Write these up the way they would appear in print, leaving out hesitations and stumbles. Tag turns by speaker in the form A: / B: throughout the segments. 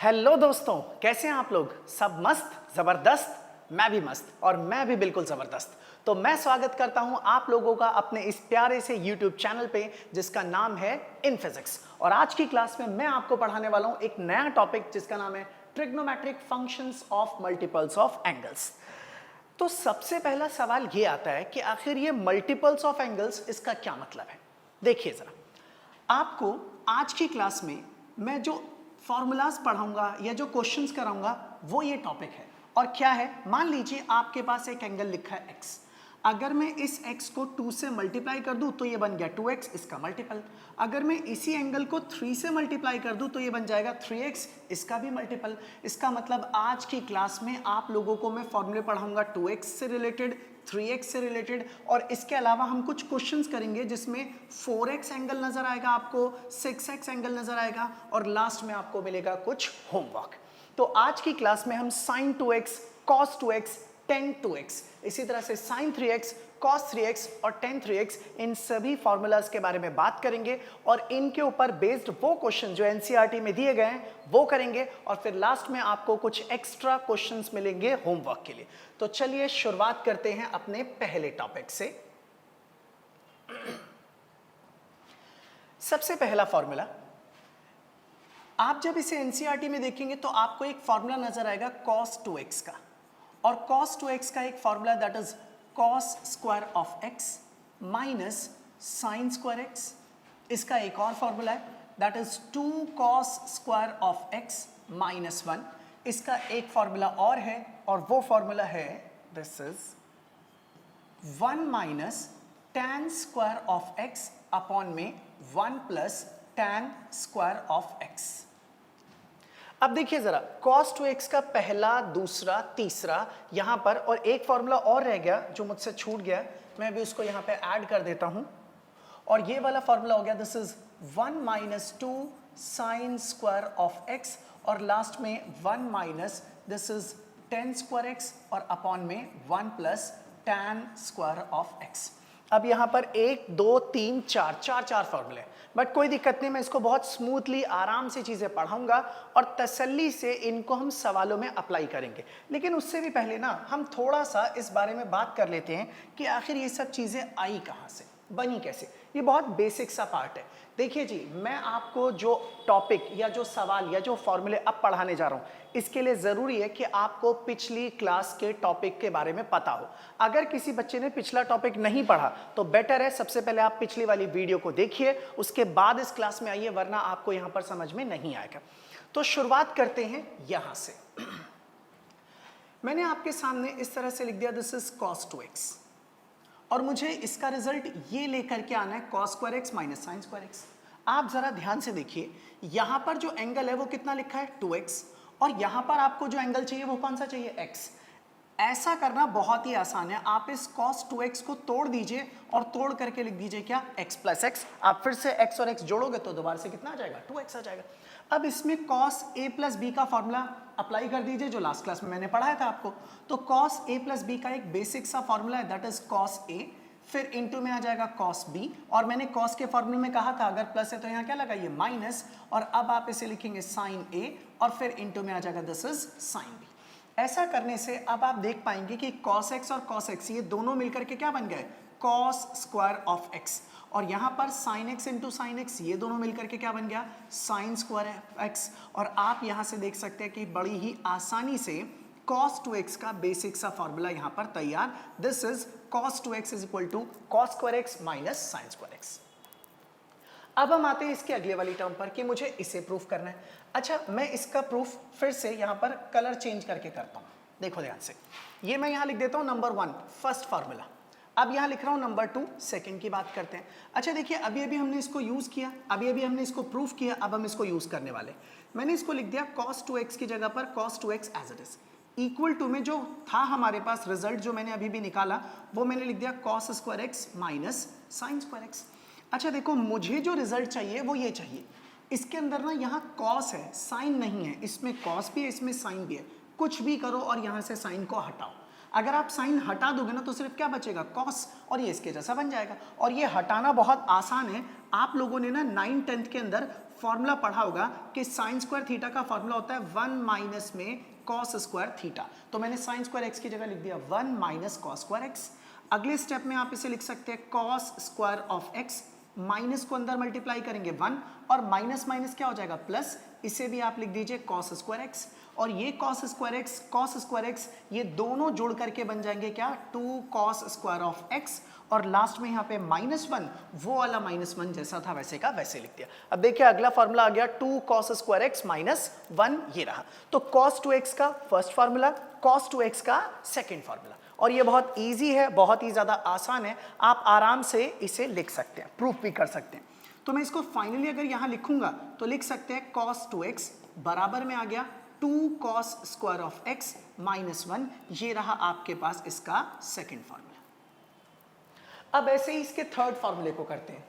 A: Hello दोस्तों, कैसे हैं आप लोग? सब मस्त, जबरदस्त। मैं भी मस्त और मैं भी बिल्कुल जबरदस्त। तो मैं स्वागत करता हूं आप लोगों का अपने इस प्यारे से YouTube चैनल पे जिसका नाम है इन फिजिक्स। और आज की क्लास में मैं आपको पढ़ाने वाला हूं एक नया टॉपिक जिसका नाम है trigonometric functions of multiples of angles. तो सबसे पहला सवाल ये आता है कि आखिर ये मल्टीपल्स ऑफ एंगल्स इसका क्या मतलब है। देखिए जरा, आपको आज की क्लास में मैं जो फॉर्मूलाज पढ़ाऊंगा या जो क्वेश्चंस कराऊंगा वो ये टॉपिक है। और क्या है, मान लीजिए आपके पास एक एंगल लिखा है x। अगर मैं इस x को 2 से मल्टीप्लाई कर दूं तो ये बन गया 2x, इसका मल्टीपल। अगर मैं इसी एंगल को 3 से मल्टीप्लाई कर दूं तो ये बन जाएगा 3x, इसका भी मल्टीपल। इसका मतलब आज की क्लास में आप लोगों को मैं फॉर्मूले पढ़ाऊंगा 2x से रिलेटेड, 3x से रिलेटेड, और इसके अलावा हम कुछ क्वेश्चंस करेंगे जिसमें 4x एंगल नजर आएगा आपको, 6x एंगल नजर आएगा, और लास्ट में आपको मिलेगा कुछ होमवर्क। तो आज की क्लास में हम sin 2x, cos 2x, tan 2x, इसी तरह से sin 3x, cos 3x और tan 3x, इन सभी फॉर्मूलाज के बारे में बात करेंगे और इनके ऊपर बेस्ड वो क्वेश्चन जो एनसीईआरटी में दिए गए हैं वो करेंगे, और फिर लास्ट में आपको कुछ एक्स्ट्रा क्वेश्चंस मिलेंगे होमवर्क के लिए। तो चलिए शुरुआत करते हैं अपने पहले टॉपिक से। सबसे पहला फॉर्मूला, आप जब इसे एनसीईआरटी में देखेंगे तो आपको एक फॉर्मूला नजर आएगा cos 2x का, और cos 2x का एक formula that is cos square of x minus sine square x। इसका एक और फॉर्मूला है that is 2 cos square of x minus 1। इसका एक फॉर्मूला और है, और वो फॉर्मूला है this is 1 minus tan square of x upon में 1 plus tan square of x। अब देखिए जरा, cos 2x का पहला, दूसरा, तीसरा यहां पर, और एक फॉर्मूला और रह गया जो मुझसे छूट गया, मैं भी उसको यहां पे ऐड कर देता हूं, और ये वाला फॉर्मूला हो गया this is 1 minus 2 sine square of x, और लास्ट में 1 minus this is tan square x और अपॉन में 1 plus tan square of x। अब यहां पर 1 2 3 4 चार फॉर्मूले, बट कोई दिक्कत नहीं, मैं इसको बहुत स्मूथली आराम से चीजें पढ़ाऊंगा और तसल्ली से इनको हम सवालों में अप्लाई करेंगे। लेकिन उससे भी पहले ना हम थोड़ा सा इस बारे में बात कर लेते हैं कि आखिर ये सब चीजें आई कहां से, बनी कैसे। ये बहुत बेसिक सा पार्ट है। देखिए जी, मैं आपको जो टॉपिक या जो सवाल या जो फॉर्मूले अब पढ़ाने जा रहा हूं, इसके लिए जरूरी है कि आपको पिछली क्लास के टॉपिक के बारे में पता हो। अगर किसी बच्चे ने पिछला टॉपिक नहीं पढ़ा तो बेटर है सबसे पहले आप पिछली वाली वीडियो को देखिए, उसके बाद इस क्लास में आइए, वरना आपको यहां पर समझ में नहीं आएगा। तो शुरुआत करते हैं यहां से। मैंने आपके सामने इस तरह से लिख दिया दिस इज cos 2x, और मुझे इसका रिजल्ट ये लेकर के आना है cos square x minus sine square x। आप जरा ध्यान से देखिए, यहां पर जो एंगल है वो कितना लिखा है 2x, और यहां पर आपको जो एंगल चाहिए वो कौन सा चाहिए, x। ऐसा करना बहुत ही आसान है, आप इस cos 2x को तोड़ दीजिए और तोड़ करके लिख दीजिए क्या, x प्लस x। आप फिर से x और x जोड़ोगे तो दोबारा से कितना आ जाएगा, 2x आ जाएगा। अब इसमें cos a प्लस b का फॉर्मूला अप्लाई कर दीजिए जो लास्ट क्लास में मैंने पढ़ाया था आपको। तो cos a प्लस b का एक बेसिक सा फॉर्मूला है दैट इज cos a, फिर इंटू में आ जाएगा cos b, और मैंने cos के फॉर्मूले में कहा था अगर प्लस है तो यहाँ क्या लगा, ये माइनस, और अब आप इसे लिखेंगे sin a, और फिर इंटू में आ जाएगा दिस इज sin b। ऐसा करने से अब आप देख पाएंगे कि cos x और cos x ये दोनों मिलकर के क्या बन गए, cos स्क्वायर ऑफ x, और यहाँ पर sin x into sine x ये दोनों मिलकर के क्या बन गया, sin स्क्वायर x। और आप यहाँ से देख सकते हैं कि बड़ी ही आसानी से cos 2x का बेसिक सा फॉर्मूला यहाँ पर तैयार, this is cos 2x is equal to cos square x minus sine square x। अब हम आते हैं इसके अगले वाली टर्म पर कि मुझे इसे प्रूफ करना है। अच्छा, मैं इसका प्रूफ फिर से यहाँ पर कलर चेंज करके करता हूँ। देखो ध्यान से, ये मैं यहाँ लिख देता हूँ नंबर 1 फर्स्ट फार्मूला, अब यहाँ लिख रहा हूँ नंबर 2 सेकंड की बात करते हैं। अच्छा देखिए, अभी अभी हमने इसको यूज किया, अभी अभी हमने इसको प्रूफ किया, अब हम इसको यूज करने वाले। मैंने इसको लिख दिया cos 2x की जगह पर cos 2x as it is, equal to में जो था हमारे पास रिजल्ट जो मैंने अभी भी निकाला वो मैंने लिख दिया cos square x minus sine square x। अच्छा देखो, मुझे जो रिजल्ट चाहिए वो ये चाहिए, इसके अंदर ना यहाँ cos है, साइन नहीं है, इसमें cos भी है, इसमें साइन भी है। कुछ भी करो और यहाँ से साइन को हटाओ, अगर आप साइन हटा दोगे ना तो सिर्फ क्या बचेगा, cos, और ये इसके जैसा बन जाएगा। और ये हटाना बहुत आसान है, आप लोगों ने ना 9th 10th के अंदर फॉर्मूला पढ़ा होगा कि साइन स्क्वायर थीटा का फॉर्मूला होता है 1 माइनस में कॉस स्क्वायर थीटा। तो मैंने साइन स्क्वायर एक्स की जगह लिख दिया 1 माइनस कॉस स्क्वायर एक्स। अगले स्टेप में आप इसे लिख सकते हैं cos square of x, minus को अंदर मल्टीप्लाई करेंगे 1 और माइनस माइनस क्या हो जाएगा प्लस, इसे भी आप लिख दीजिए कॉस स्क्वायर एक्स। और ये कॉस स्क्वायर एक्स ये दोनों जोड़ करके बन जाएंगे क्या 2 कॉस स्क्वायर ऑफ एक्स, और लास्ट में यहाँ पे -1, वो वाला -1 जैसा था वैसे का वैसे लिख दिया। अब देखिए अगला फॉर्मूला आ गया 2 cos स्क्वायर एक्स -1, ये रहा। तो cos 2x का फर्स्ट फॉर्मूला, cos 2x का सेकंड फॉर्मूला, और ये बहुत इजी है, बहुत ही ज्यादा आसान है, आप आराम से इसे लिख सकते हैं, प्रूफ भी कर सकते हैं। तो मैं इसको फाइनली अगर यहाँ लिखूंगा तो लिख सकते हैं cos 2x बराबर में आ गया 2 cos स्क्वायर ऑफ x -1, ये रहा आपके पास इसका सेकंड फॉर्मूला। अब ऐसे ही इसके थर्ड फॉर्मूले को करते हैं।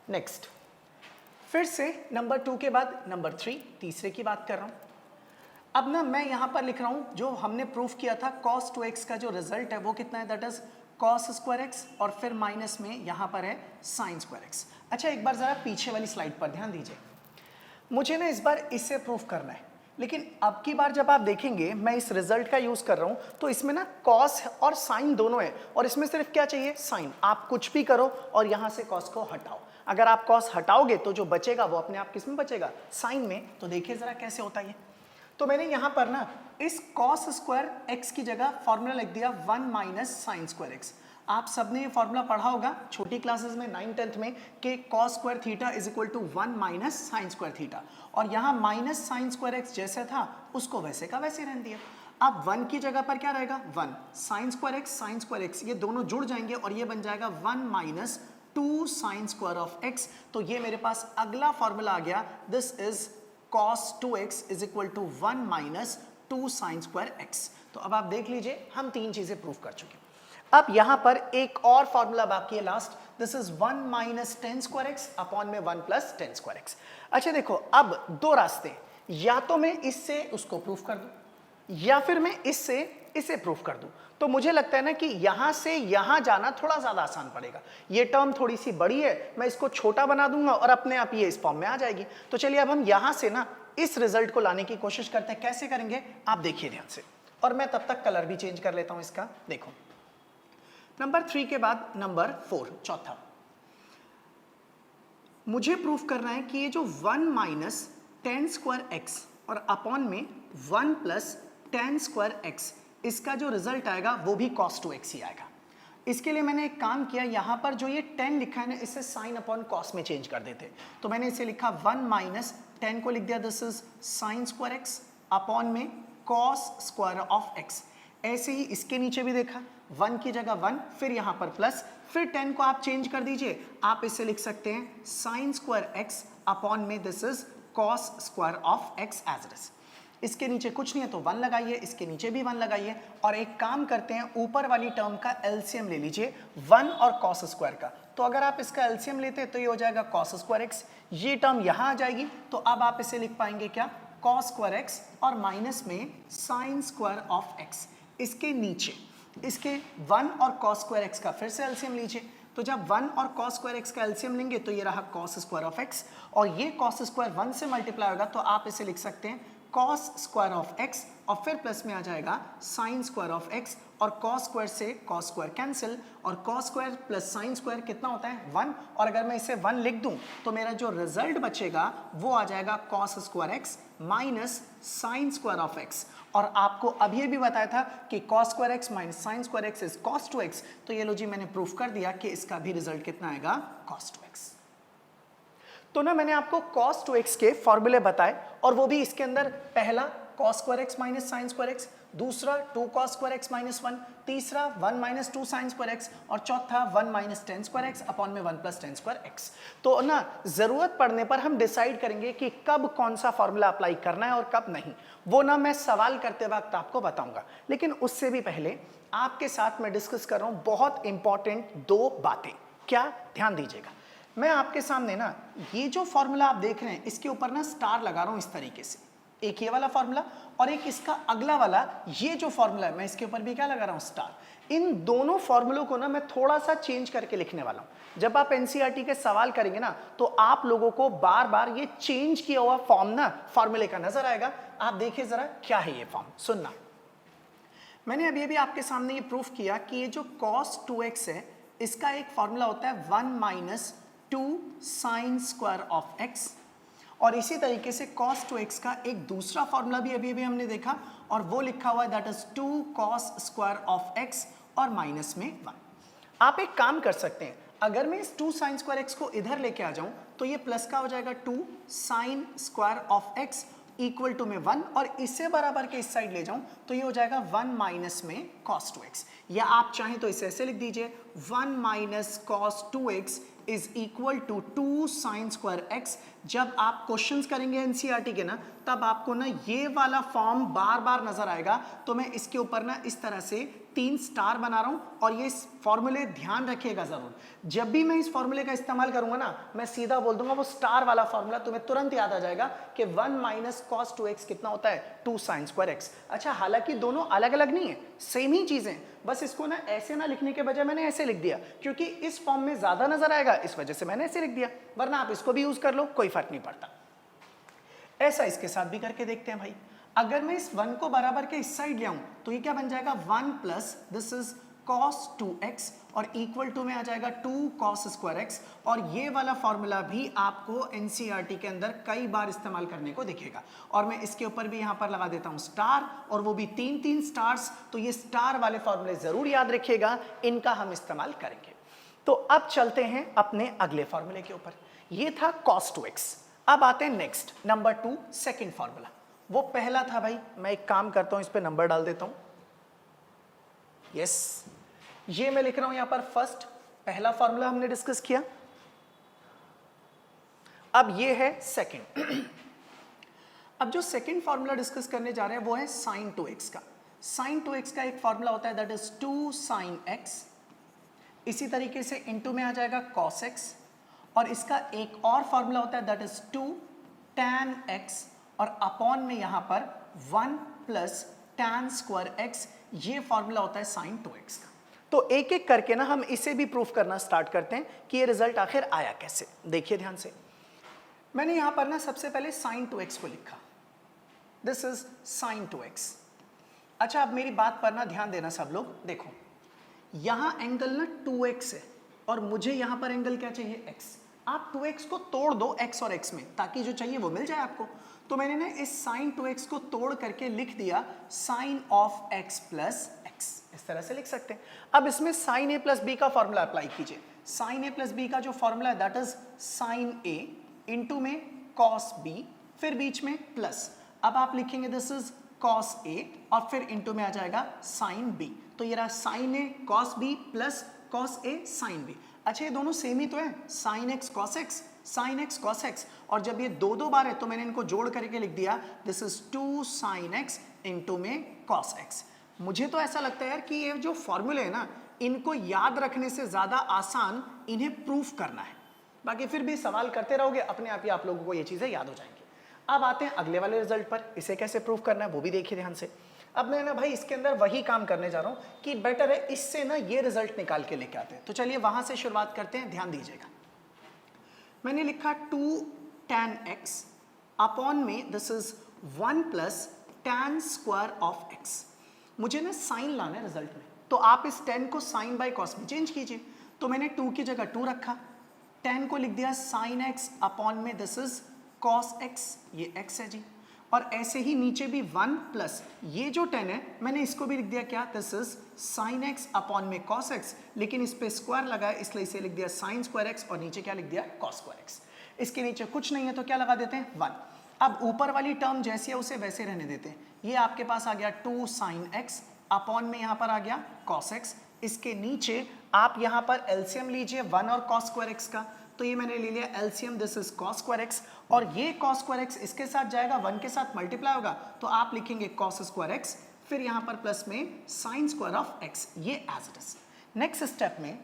A: नेक्स्ट, फिर से नंबर 2 के बाद नंबर 3, तीसरे की बात कर रहा हूं। अब ना मैं यहां पर लिख रहा हूं जो हमने प्रूफ किया था cos 2x का जो रिजल्ट है वो कितना है, that is cos square x, और फिर माइनस में यहां पर है sin स्क्वायर एक्स। अच्छा एक बार जरा पीछे वाली स्लाइड पर ध्यान दीजिए, मुझे ना इस बार इससे प्रूफ करना है, लेकिन अब की बार जब आप देखेंगे मैं इस रिजल्ट का यूज कर रहा हूं तो इसमें ना कॉस और साइन दोनों है, और इसमें सिर्फ क्या चाहिए साइन। आप कुछ भी करो और यहां से कॉस को हटाओ, अगर आप कॉस हटाओगे तो जो बचेगा वो अपने आप किस में बचेगा, साइन में। तो देखिए जरा कैसे होता है। तो मैंने यहां पर ना इस कॉस स्क्वायर एक्स की जगह फॉर्मूला लिख दिया 1 माइनस साइन स्क्वायर एक्स। आप सबने ये फॉर्मूला पढ़ा होगा छोटी क्लासेस में 9th-10th में कि cos square theta is equal to 1 minus sine square theta, और यहाँ माइनस साइन स्क्वायर एक्स जैसे था उसको वैसे का वैसे रहने दिया। अब 1 की जगह पर क्या रहेगा 1, साइन स्क्वायर एक्स ये दोनों जुड़ जाएंगे और ये बन जाएगा 1 minus 2 sine square of x. तो ये मेरे पास अगला फॉर्मूला आ गया, this is cos 2x is equal to 1 minus 2 sine square x. तो अब आप देख लीजिए हम 3 चीजें प्रूव कर चुके हैं। अब यहां पर एक और फॉर्मूला बाकी है last, this is 1 minus ten square x upon में 1 प्लस टेन स्क्वायर एक्स। अच्छा देखो अब दो रास्ते, या तो मैं इससे उसको प्रूफ कर दूं या फिर मैं इससे इसे प्रूफ कर दूं। तो मुझे लगता है ना कि यहां से यहां जाना थोड़ा ज्यादा आसान पड़ेगा, ये टर्म थोड़ी सी बड़ी है, मैं इसको छोटा बना दूंगा और अपने आप ये इस फॉर्म में आ जाएगी। तो चलिए अब हम यहां से ना इस रिजल्ट को लाने की कोशिश करते हैं। कैसे करेंगे आप देखिए ध्यान से, और मैं तब तक कलर भी चेंज कर लेता हूं इसका। देखो नंबर 3 के बाद नंबर 4 चौथा, मुझे प्रूफ करना है कि ये जो 1 माइनस टेन स्क्वायर एक्स और अपॉन में 1 प्लस टेन स्क्वायर एक्स, इसका जो रिजल्ट आएगा वो भी cos 2x ही आएगा। इसके लिए मैंने एक काम किया, यहां पर जो ये 10 लिखा है ना इसे साइन अपॉन कॉस में चेंज कर देते। तो मैंने इसे लिखा 1 माइनस 10 को लिख दिया this is sine square x upon में कॉस स्क्वायर ऑफ एक्स। ऐसे ही इसके नीचे भी देखा 1 की जगह 1, फिर यहां पर प्लस, फिर 10 को आप चेंज कर दीजिए, आप इसे लिख सकते हैं साइन स्क्वायर एक्स अपॉन में this is cos square of x as it is. इसके नीचे कुछ नहीं है तो 1 लगाइए, इसके नीचे भी 1 लगाइए, और एक काम करते हैं ऊपर वाली टर्म का एलसीएम ले लीजिए 1 और कॉस स्क्वायर का। तो अगर आप इसका एलसीएम लेते हैं तो ये हो जाएगा कॉस स्क्वायर एक्स, ये टर्म यहां आ जाएगी, तो अब आप इसे लिख पाएंगे क्या कॉस स्क्वायर एक्स और माइनस में साइन स्क्वायर ऑफ एक्स। इसके नीचे इसके 1 और cos स्क्वायर एक्स का फिर से एलसीएम लीजिए, तो जब 1 और cos स्क्वायर एक्स का एलसीएम लेंगे तो ये रहा cos स्क्वायर ऑफ एक्स, और ये cos स्क्वायर 1 से मल्टीप्लाई होगा तो आप इसे लिख सकते हैं cos स्क्वायर ऑफ एक्स, और फिर प्लस में आ जाएगा sin स्क्वायर ऑफ एक्स, और cos स्क्वायर से cos स्क्वायर कैंसिल, और cos square plus sin square कितना होता है 1, और अगर मैं इसे 1 लिख दूं तो मेरा जो रिजल्ट बचेगा वो आ जाएगा cos square x minus sin square of x. और आपको अभी भी बताया था कि cos square x minus sine square x is cos 2x, तो ये लो जी मैंने प्रूफ कर दिया कि इसका भी रिजल्ट कितना आएगा cos 2x। तो ना मैंने आपको cos 2x के फॉर्मूले बताए, और वो भी इसके अंदर पहला cos square x minus sine square x, दूसरा 2 cos स्क्वायर एक्स माइनस 1, तीसरा 1 माइनस 2 साइन स्क्वायर एक्स, और चौथा 1 minus ten square x upon में 1 प्लस टेन स्क्वायर एक्स। तो ना जरूरत पड़ने पर हम डिसाइड करेंगे कि कब कौन सा फॉर्मूला अप्लाई करना है और कब नहीं, वो ना मैं सवाल करते वक्त आपको बताऊंगा। लेकिन उससे भी पहले आपके साथ मैं डिस्कस कर रहा हूं बहुत इंपॉर्टेंट 2 बातें। क्या, ध्यान दीजिएगा। मैं आपके सामने ना ये जो फॉर्मूला आप देख रहे हैं इसके ऊपर ना स्टार लगा रहा हूं इस तरीके से, एक ये वाला फॉर्मूला और एक इसका अगला वाला, ये जो फॉर्मूला है मैं इसके ऊपर भी क्या लगा रहा हूं, स्टार। इन दोनों फॉर्मूलों को ना मैं थोड़ा सा चेंज करके लिखने वाला हूं। जब आप एनसीईआरटी के सवाल करेंगे ना तो आप लोगों को बार बार ये चेंज किया हुआ फॉर्म ना फॉर्मूले का नजर आएगा। आप देखिए जरा क्या है ये फॉर्म, सुनना। मैंने अभी अभी आपके सामने ये प्रूफ किया कि ये जो cos 2x है इसका एक फॉर्मूला होता है 1 minus 2 sine square of x, और इसी तरीके से cos 2x का एक दूसरा फॉर्मूला भी अभी अभी हमने देखा और वो लिखा हुआ है that is 2 cos square of x और माइनस में 1। आप एक काम कर सकते हैं, अगर मैं इस 2 साइन स्क्वायर x को इधर लेके आ जाऊं तो ये प्लस का हो जाएगा 2 sine square of x equal to में 1, और इससे बराबर के इस साइड ले जाऊं तो ये हो जाएगा 1 माइनस में cos 2x, या आप चाहें तो इसे ऐसे लिख दीजिए 1 minus cos 2x is equal to 2 sine square x। जब आप क्वेश्चंस करेंगे एनसीईआरटी के ना तब आपको ना ये वाला फॉर्म बार बार नजर आएगा, तो मैं इसके ऊपर ना इस तरह से 3 स्टार बना रहा हूं, और ये फॉर्मूले ध्यान रखिएगा जरूर, जब भी मैं इस फॉर्मूले का इस्तेमाल करूंगा ना मैं सीधा बोल दूंगा वो स्टार वाला फॉर्मूला, तुम्हें तुरंत याद आ जाएगा कि 1 माइनस cos 2x कितना होता है, 2 साइन स्क्वायर x। अच्छा, हालांकि दोनों अलग अलग नहीं है, सेम ही चीजें, बस इसको ना ऐसे ना लिखने के बजाय मैंने ऐसे लिख दिया क्योंकि इस फॉर्म में ज्यादा नजर आएगा, इस वजह से मैंने ऐसे लिख दिया, वरना आप इसको भी यूज कर लो, कोई फर्क नहीं पड़ता। ऐसा इसके साथ भी करके देखते हैं भाई। अगर मैं इस 1 को बराबर के इस साइड ले आऊं तो ये क्या बन जाएगा, 1 plus this is cos 2x और इक्वल टू में आ जाएगा 2 cos स्क्वायर x, और ये वाला फॉर्मूला भी आपको एनसीईआरटी के अंदर कई बार इस्तेमाल करने को दिखेगा, और मैं इसके ऊपर भी यहां पर लगा देता हूं स्टार, और वो भी 3 स्टार्स। तो ये स्टार वाले फॉर्मूले जरूर याद रखिएगा, इनका हम इस्तेमाल करेंगे। तो अब चलते हैं अपने अगले फॉर्मूले के ऊपर, ये था cos 2x। अब आते हैं नेक्स्ट, नंबर 2 सेकेंड फॉर्मूला। वो पहला था भाई, मैं एक काम करता हूं इस पे नंबर डाल देता हूं, यस ये मैं लिख रहा हूं यहां पर फर्स्ट, पहला फॉर्मूला हमने डिस्कस किया। अब ये है सेकंड। अब जो सेकंड फॉर्मूला डिस्कस करने जा रहे हैं वो है sin 2x का। sin 2x का एक फॉर्मूला होता है दैट इज 2 sin x, इसी तरीके से इनटू में आ जाएगा cos x, और इसका एक और फॉर्मूला होता है दैट इज 2 tan x, और अपॉन में यहां पर 1 प्लस tan स्क्वायर x, ये फॉर्मूला होता है sin 2x का। तो एक एक करके ना हम इसे भी प्रूफ करना स्टार्ट करते हैं कि ये रिजल्ट आखिर आया कैसे। देखिए ध्यान से, मैंने यहां पर ना सबसे पहले sin 2x को लिखा, दिस इज sin 2x। अच्छा, अब मेरी बात पर ना ध्यान देना सब लोग, देखो यहां एंगल ना 2x है और मुझे यहां पर एंगल क्या चाहिए, x। आप 2x को तोड़ दो x और x में, ताकि जो चाहिए वो मिल जाए आपको। तो मैंने ना इस sin 2x को तोड़ करके लिख दिया sin of x plus x, इस तरह से लिख सकते हैं। अब इसमें sin a प्लस बी का फॉर्मूला अप्लाई कीजिए। sin a प्लस बी का जो फॉर्मूला है that is sin a into में cos b, फिर बीच में प्लस, अब आप लिखेंगे दिस इज cos a और फिर इंटू में आ जाएगा sin b। तो ये रहा sin a cos b plus cos a sin b। अच्छा, ये दोनों सेम ही तो है, sin x cos x, sin x cos x, और जब ये दो बार है तो मैंने इनको जोड़ करके लिख दिया this is 2 sin x into में cos x। मुझे तो ऐसा लगता है यार कि ये जो फॉर्मूले है ना इनको याद रखने से ज्यादा आसान इन्हें प्रूफ करना है, बाकी फिर भी सवाल करते रहोगे अपने आप ही आप लोगों को ये चीजें याद हो जाएंगी। अब आते हैं अगले वाले रिजल्ट पर, इसे कैसे प्रूफ करना है वो भी देखिए ध्यान से। अब मैं ना भाई इसके अंदर वही काम करने जा रहा हूं कि बेटर है इससे ना ये रिजल्ट निकाल के लेके आते हैं। तो चलिए वहां से शुरुआत करते हैं, ध्यान दीजिएगा। मैंने लिखा 2 tan x अपॉन में this is 1 plus tan square of x। मुझे ना साइन लाना है रिजल्ट में, तो आप इस 10 को साइन बाय कॉस में चेंज कीजिए। तो मैंने 2 की जगह 2 रखा, 10 को लिख दिया sin x अपॉन में दिस इज cos x, ये x है जी, और ऐसे ही नीचे भी 1 प्लस ये जो 10 है मैंने इसको भी लिख दिया क्या, this is sin x upon में cos x, लेकिन इस पे स्क्वायर लगा है इसलिए इसे लिख दिया sin स्क्वायर x, और नीचे क्या लिख दिया cos स्क्वायर x। इसके नीचे कुछ नहीं है तो क्या लगा देते हैं 1। अब ऊपर वाली टर्म जैसी है उसे वैसे रहने देते हैं। ये आपके पास आ गया 2 sin x अपॉन में यहाँ पर आ गया cos x। इसके नीचे आप यहाँ पर एलसीएम लीजिए 1 और cos स्क्वायर x का, तो ये मैंने ले लिया LCM, this is cos square x, और ये cos स्क्वायर x इसके साथ जाएगा 1 के साथ मल्टीप्लाई होगा, तो आप लिखेंगे cos स्क्वायर x, फिर यहाँ पर प्लस में sin स्क्वायर ऑफ x, ये as it is. Next step में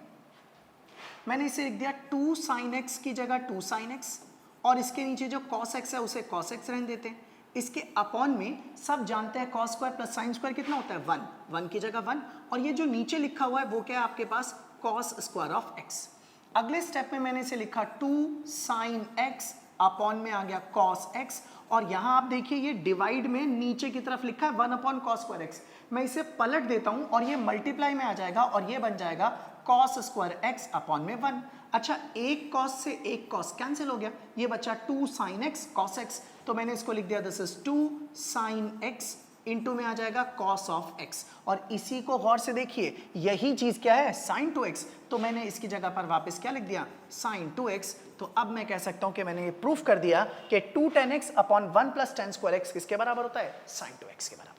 A: मैंने इसे लिख दिया 2 sin x की जगह 2 sin x, और इसके नीचे जो cos x है उसे cos x रहने देते हैं। इसके अपॉन में सब जानते हैं cos square plus sine square कितना होता है 1, 1 की जगह 1, और ये जो नीचे लिखा हुआ है वो क्या है आपके पास cos स्क्वायर ऑफ x। अगले स्टेप में मैंने इसे लिखा 2 sin x अपॉन में आ गया cos x, और यहां आप देखिए ये डिवाइड में नीचे की तरफ लिखा है 1 अपॉन cos स्क्वायर x। मैं इसे पलट देता हूं और ये मल्टीप्लाई में आ जाएगा और ये बन जाएगा cos स्क्वायर x अपॉन में 1। अच्छा, एक cos से एक cos कैंसिल हो गया, ये बचा 2 sin x cos x, तो मैंने इसको लिख दिया this is 2 sin x into में आ जाएगा cos ऑफ x, और इसी को गौर से देखिए यही चीज क्या है sin 2x, तो मैंने इसकी जगह पर वापस क्या लिख दिया sin 2x। तो अब मैं कह सकता हूं कि मैंने ये प्रूफ कर दिया कि 2 tan x upon 1 plus tan square x किसके बराबर होता है sin 2x के बराबर।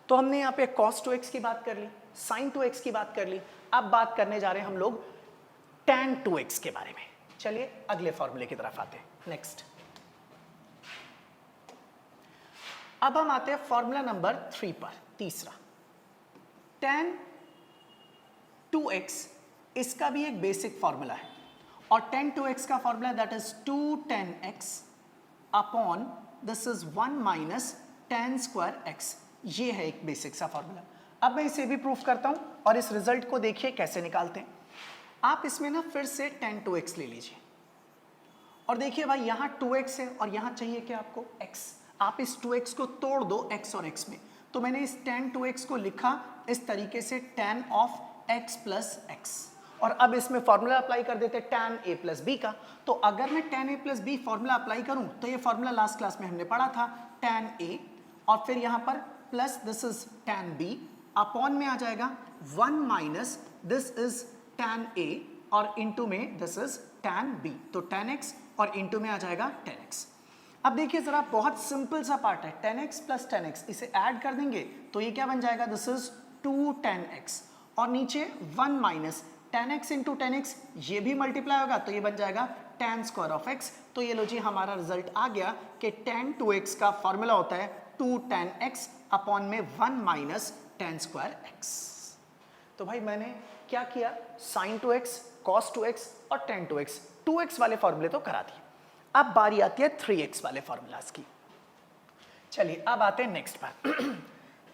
A: तो हमने यहाँ पे cos 2x की बात कर ली, sin 2x की बात कर ली, अब बात करने जा रहे हैं हम लोग tan 2x के बारे में। चलिए अगले फॉर्मूले की तरफ आते हैं, नेक्स्ट। अब हम आते हैं फॉर्मूला नंबर 3 पर, तीसरा tan 2x, इसका भी एक बेसिक फॉर्मूला है, और tan 2x का formula that is 2 tan x upon this is 1 minus tan square x, ये है एक बेसिक सा फॉर्मूला। अब मैं इसे भी प्रूफ करता हूं और इस रिजल्ट को देखिए कैसे निकालते हैं। आप इसमें ना फिर से tan 2x ले लीजिए और देखिए भाई यहां 2x है और यहां चाहिए क्या आपको x, आप इस 2x को तोड़ दो x और x में, तो मैंने इस tan 2x को लिखा इस तरीके से tan of x plus x, और अब इसमें फॉर्मूला अप्लाई कर देते हैं tan a प्लस b का। तो अगर मैं tan a plus b formula apply करूं तो ये फॉर्मूला लास्ट क्लास में हमने पढ़ा था tan a, और फिर यहां पर plus this is tan b upon में आ जाएगा 1 minus this is tan a और इंटू में दिस इज tan b, तो tan x और इंटू में आ जाएगा tan x। अब देखिए जरा बहुत सिंपल सा पार्ट है, tan x plus tan x, इसे ऐड कर देंगे तो ये क्या बन जाएगा दिस इज 2 tan x, और नीचे 1 minus tan x into tan x, ये भी मल्टीप्लाई होगा तो ये बन जाएगा tan स्क्वायर ऑफ x। तो ये लो जी हमारा रिजल्ट आ गया कि tan 2x का फॉर्मूला होता है 2 tan x अपॉन में 1 माइनस tan स्क्वायर x। तो भाई मैंने क्या किया, sin 2x, cos 2x और tan 2x, 2x वाले फॉर्मूले तो करा दिए, अब बारी आती है 3x वाले फॉर्मूलाज की। चलिए अब आते हैं नेक्स्ट पर।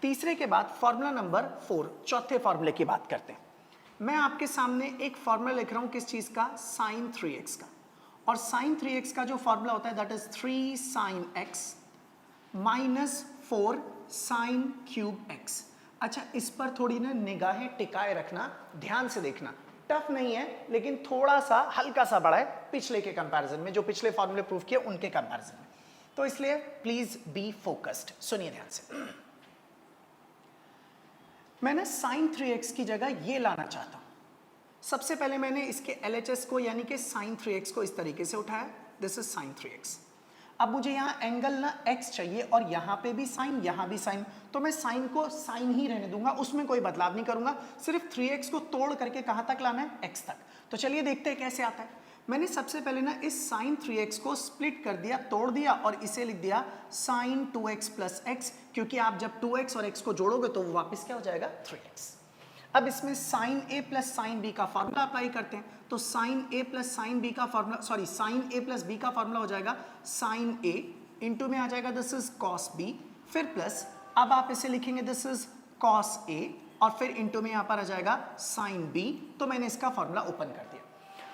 A: तीसरे के बाद फॉर्मूला नंबर 4, चौथे फॉर्मूले की बात करते हैं। मैं आपके सामने एक फॉर्मूला लिख रहा हूं किस चीज का, sin 3x का, और sin 3x का जो फॉर्मूला होता है that is 3 sin x minus 4 sin cube x। अच्छा, इस पर थोड़ी ना निगाहें टिकाए रखना, ध्यान से देखना, टफ नहीं है लेकिन थोड़ा सा हल्का सा बड़ा है पिछले के कंपैरिजन में, जो पिछले फॉर्मूले प्रूफ किए उनके कंपैरिजन में, तो इसलिए प्लीज बी फोकस्ड, सुनिए ध्यान से। मैंने sin 3x की जगह ये लाना चाहता हूं। सबसे पहले मैंने इसके LHS को यानी कि sin 3x को इस तरीके से उठाया, दिस इज sin 3x। अब मुझे यहाँ एंगल ना x चाहिए और यहाँ पे भी साइन, यहाँ भी साइन, तो मैं साइन को साइन ही रहने दूंगा, उसमें कोई बदलाव नहीं करूंगा, सिर्फ 3x को तोड़ करके कहाँ तक लाना है, x तक। तो चलिए देखते हैं कैसे आता है। मैंने सबसे पहले ना इस sin 3x को स्प्लिट कर दिया, तोड़ दिया, और इसे लिख दिया sin 2x प्लस x, क्योंकि आप जब 2x और x को जोड़ोगे तो वो वापस क्या हो जाएगा 3x। अब इसमें sin a plus sin b का फॉर्मूला अप्लाई करते हैं, तो sin a plus sin b का formula, sorry sin a plus b का फॉर्मूला हो जाएगा sin a इंटू में आ जाएगा दिस इज cos b, फिर प्लस अब आप इसे लिखेंगे दिस इज cos a, और फिर इंटू में यहाँ पर आ जाएगा sin b। तो मैंने इसका फॉर्मूला ओपन कर दिया।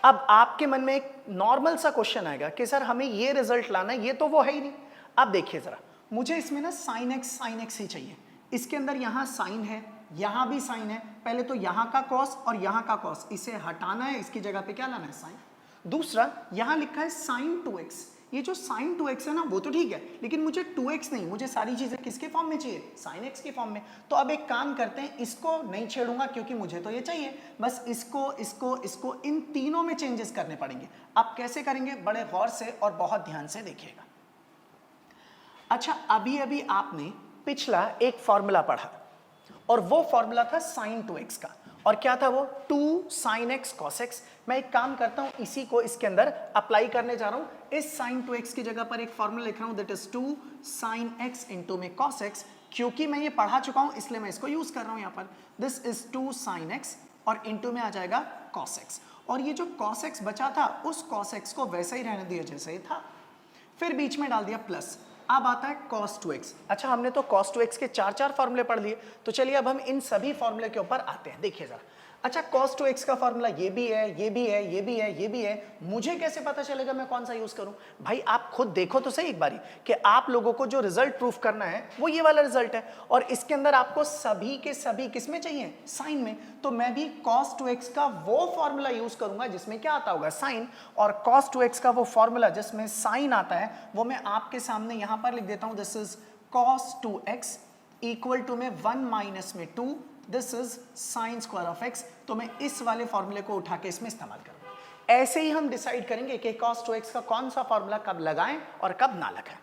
A: अब आपके मन में एक नॉर्मल सा क्वेश्चन आएगा कि सर हमें ये रिजल्ट लाना है, ये तो वो है ही नहीं। अब देखिए जरा, मुझे इसमें ना sin x ही चाहिए, इसके अंदर यहाँ साइन है, यहाँ भी साइन है, पहले तो यहाँ का cos और यहाँ का cos, इसे हटाना है, इसकी जगह पे क्या लाना है साइन। दूसरा यहाँ लिखा है sin 2x, ये जो sin 2x है ना वो तो ठीक है, लेकिन मुझे 2x नहीं, मुझे सारी चीजें किसके फॉर्म में चाहिए, sin x के फॉर्म में। तो अब एक काम करते हैं, इसको नहीं छेड़ूंगा क्योंकि मुझे तो ये चाहिए, बस इसको इसको इसको इन तीनों में चेंजेस करने पड़ेंगे। अब कैसे करेंगे, बड़े गौर से और बहुत ध्यान से देखिएगा। अच्छा, अभी अभी आपने पिछला एक फॉर्मूला पढ़ा और वो फॉर्मूला था sin 2x का, और क्या था वो 2 sin x cos x। मैं एक काम करता हूं, इसी को इसके अंदर अप्लाई करने जा रहा हूं। इस sin 2x की जगह पर एक फॉर्मूला लिख रहा हूं that is 2 sin x into में cos x, क्योंकि मैं ये पढ़ा चुका हूं इसलिए मैं इसको यूज कर रहा हूं। यहाँ पर दिस इज 2 sin x और इंटू में आ जाएगा cos x, और ये जो cos x बचा था उस cos x को वैसा ही रहने दिया जैसा ही था, फिर बीच में डाल दिया प्लस। अब आता है cos 2x। अच्छा, हमने तो cos 2x के चार फॉर्मूले पढ़ लिए, तो चलिए अब हम इन सभी फॉर्मूले के ऊपर आते हैं। देखिए जरा, अच्छा cos 2x का फॉर्मूला ये भी है, ये भी है, ये भी है, ये भी है, मुझे कैसे पता चलेगा मैं कौन सा यूज करूं? भाई आप खुद देखो तो सही एक बारी कि आप लोगों को जो रिजल्ट प्रूफ करना है वो ये वाला रिजल्ट है, और इसके अंदर आपको सभी के सभी किसमें चाहिए? साइन में। तो मैं भी cos 2x का वो फॉर्मूला यूज करूंगा जिसमें क्या आता होगा? साइन। और cos 2x का वो फॉर्मूला जिसमें साइन आता है वो मैं आपके सामने यहां पर लिख देता हूं। This is cos 2x equal to में 1 माइनस में 2, this is sine square of x। तो मैं इस वाले फॉर्मूले को उठा के इसमें इस्तेमाल करूंगा। ऐसे ही हम डिसाइड करेंगे कि cos 2x का कौन सा फॉर्मूला कब लगाएं और कब ना लगाएं।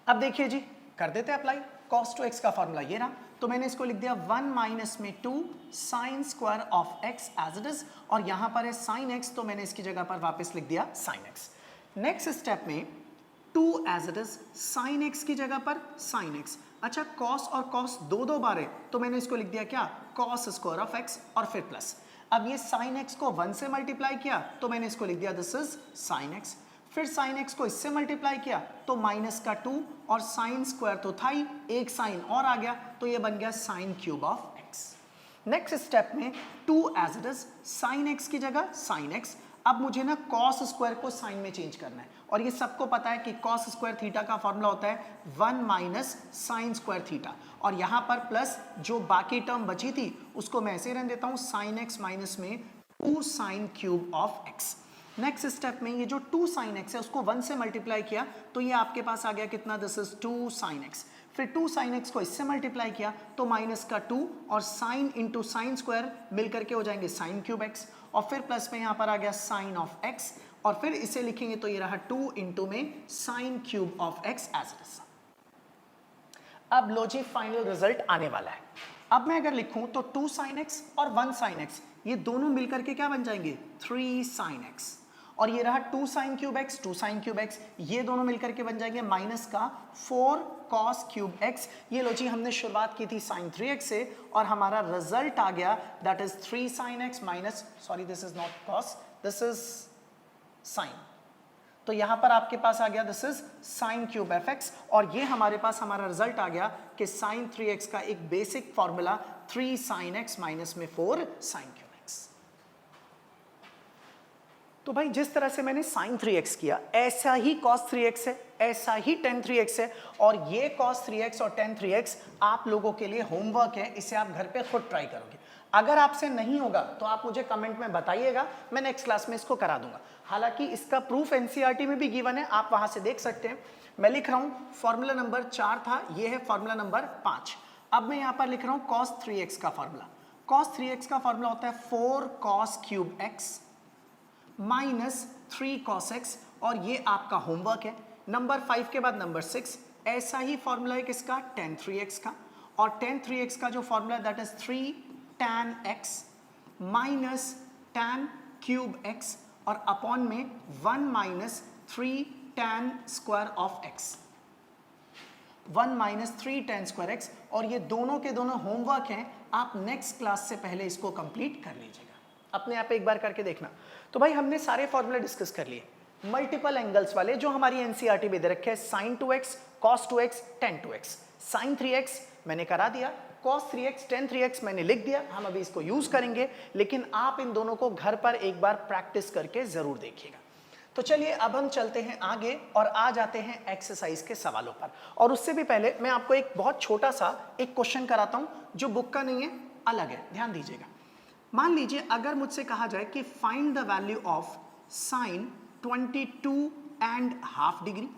A: अब देखिए जी, कर देते हैं अप्लाई। cos 2x का फॉर्मूला ये रहा, तो मैंने इसको लिख दिया 1 माइनस में 2 sine square of x as it is, और यहां पर है साइन x, तो मैंने इसकी जगह पर वापस लिख दिया साइन x। नेक्स्ट स्टेप में 2 as it is, sine x की जगह पर साइन x। अच्छा, cos और cos दो बार है, तो मैंने इसको लिख दिया क्या? cos स्क्वायर ऑफ x और फिर प्लस। अब ये sin x को 1 से मल्टीप्लाई किया, तो मैंने इसको लिख दिया दिस इज sin x। फिर sin x को इससे मल्टीप्लाई किया तो माइनस का 2, और साइन स्क्वायर तो था ही, एक साइन और आ गया, तो ये बन गया sine cube of x। Next step में 2 as it is, sin x की जगह sin x। अब मुझे ना cos स्क्वायर को साइन में चेंज करना है, और ये सबको पता है कि cos स्क्वायर थीटा का फॉर्मूला होता है 1 माइनस साइन स्क्वायर थीटा, और यहाँ पर प्लस जो बाकी टर्म बची थी उसको मैं ऐसे रहने देता हूँ, साइन x माइनस में 2 sign cube of x। Next step में ये जो 2 साइन x है उसको 1 से मल्टीप्लाई किया, तो ये आपके पास आ गया कितना? This is 2 sine x। फिर 2 साइन x को इससे मल्टीप्लाई किया तो माइनस का 2, और साइन इंटू साइन स्क्वायर मिलकर के हो जाएंगे साइन क्यूब x, और फिर प्लस में यहाँ पर आ गया साइन ऑफ x, और फिर इसे लिखेंगे तो ये रहा 2 इंटू में sine cube of x as it is. अब लो जी, फाइनल रिजल्ट आने वाला है। अब मैं अगर लिखूं तो 2 साइन x और 1 साइन x, ये दोनों मिलकर के क्या बन जाएंगे? 3 साइन x। और ये रहा 2 sine cube x, 2 sine cube x, ये दोनों मिलकर के बन जाएंगे माइनस का 4 cos क्यूब x। ये लो जी, हमने शुरुआत की थी साइन 3x से, और हमारा रिजल्ट आ गया that is 3 sine x minus, sorry this is not cos, this is sine. तो यहां पर आपके पास आ गया this is sine cube of x, और ये हमारे पास हमारा रिजल्ट आ गया कि साइन 3x का एक basic formula 3 sine x minus में 4 साइन क्यूब x। तो भाई जिस तरह से मैंने साइन 3x किया, ऐसा ही cos 3x है, ऐसा ही tan 3x है, और ये cos 3x और tan 3x आप लोगों के लिए होमवर्क है, इसे आप घर पे खुद ट्राई करोगे। अगर आपसे नहीं होगा तो आप मुझे कमेंट में बताइएगा, मैं नेक्स्ट क्लास में इसको करा दूंगा। हालांकि इसका प्रूफ एनसीईआरटी में भी गिवन है, आप वहां से देख सकते हैं। मैं लिख रहा हूं फॉर्मूला नंबर 4 था, ये है फॉर्मूला नंबर 5। अब मैं यहां पर लिख रहा हूं cos 3x का फॉर्मूला। cos 3x का फॉर्मूला होता है 4 cos cube x minus 3 cos x, और ये आपका होमवर्क है। नंबर 5 के बाद नंबर 6, ऐसा ही फॉर्मूला है किसका? tan 3x का, और tan 3x का जो formula that is 3 tan x minus tan cube x, और अपॉन में 1 minus 3 tan square of x, 1 minus 3 tan square x। और ये दोनों के दोनों होमवर्क हैं, आप नेक्स्ट क्लास से पहले इसको कंप्लीट कर लीजिएगा, अपने आप एक बार करके देखना। तो भाई हमने सारे फॉर्मूले डिस्कस कर लिए, मल्टीपल एंगल्स वाले जो हमारी एनसीईआरटी में दे रखे हैं, sin 2x, cos 2x, tan 2x। sin 3x मैंने करा दिया, cos 3x, tan 3x मैंने लिख दिया, हम अभी इसको यूज करेंगे, लेकिन आप इन दोनों को घर पर एक बार प्रैक्टिस करके जरूर देखिएगा। तो चलिए अब हम चलते हैं आगे और आ जाते हैं एक्सरसाइज के सवालों पर। और उससे भी पहले मैं आपको एक बहुत छोटा सा एक क्वेश्चन कराता हूं जो बुक का नहीं है, अलग है, ध्यान दीजिएगा। मान लीजिए अगर मुझसे कहा जाए कि find the value of sine 22.5 degree,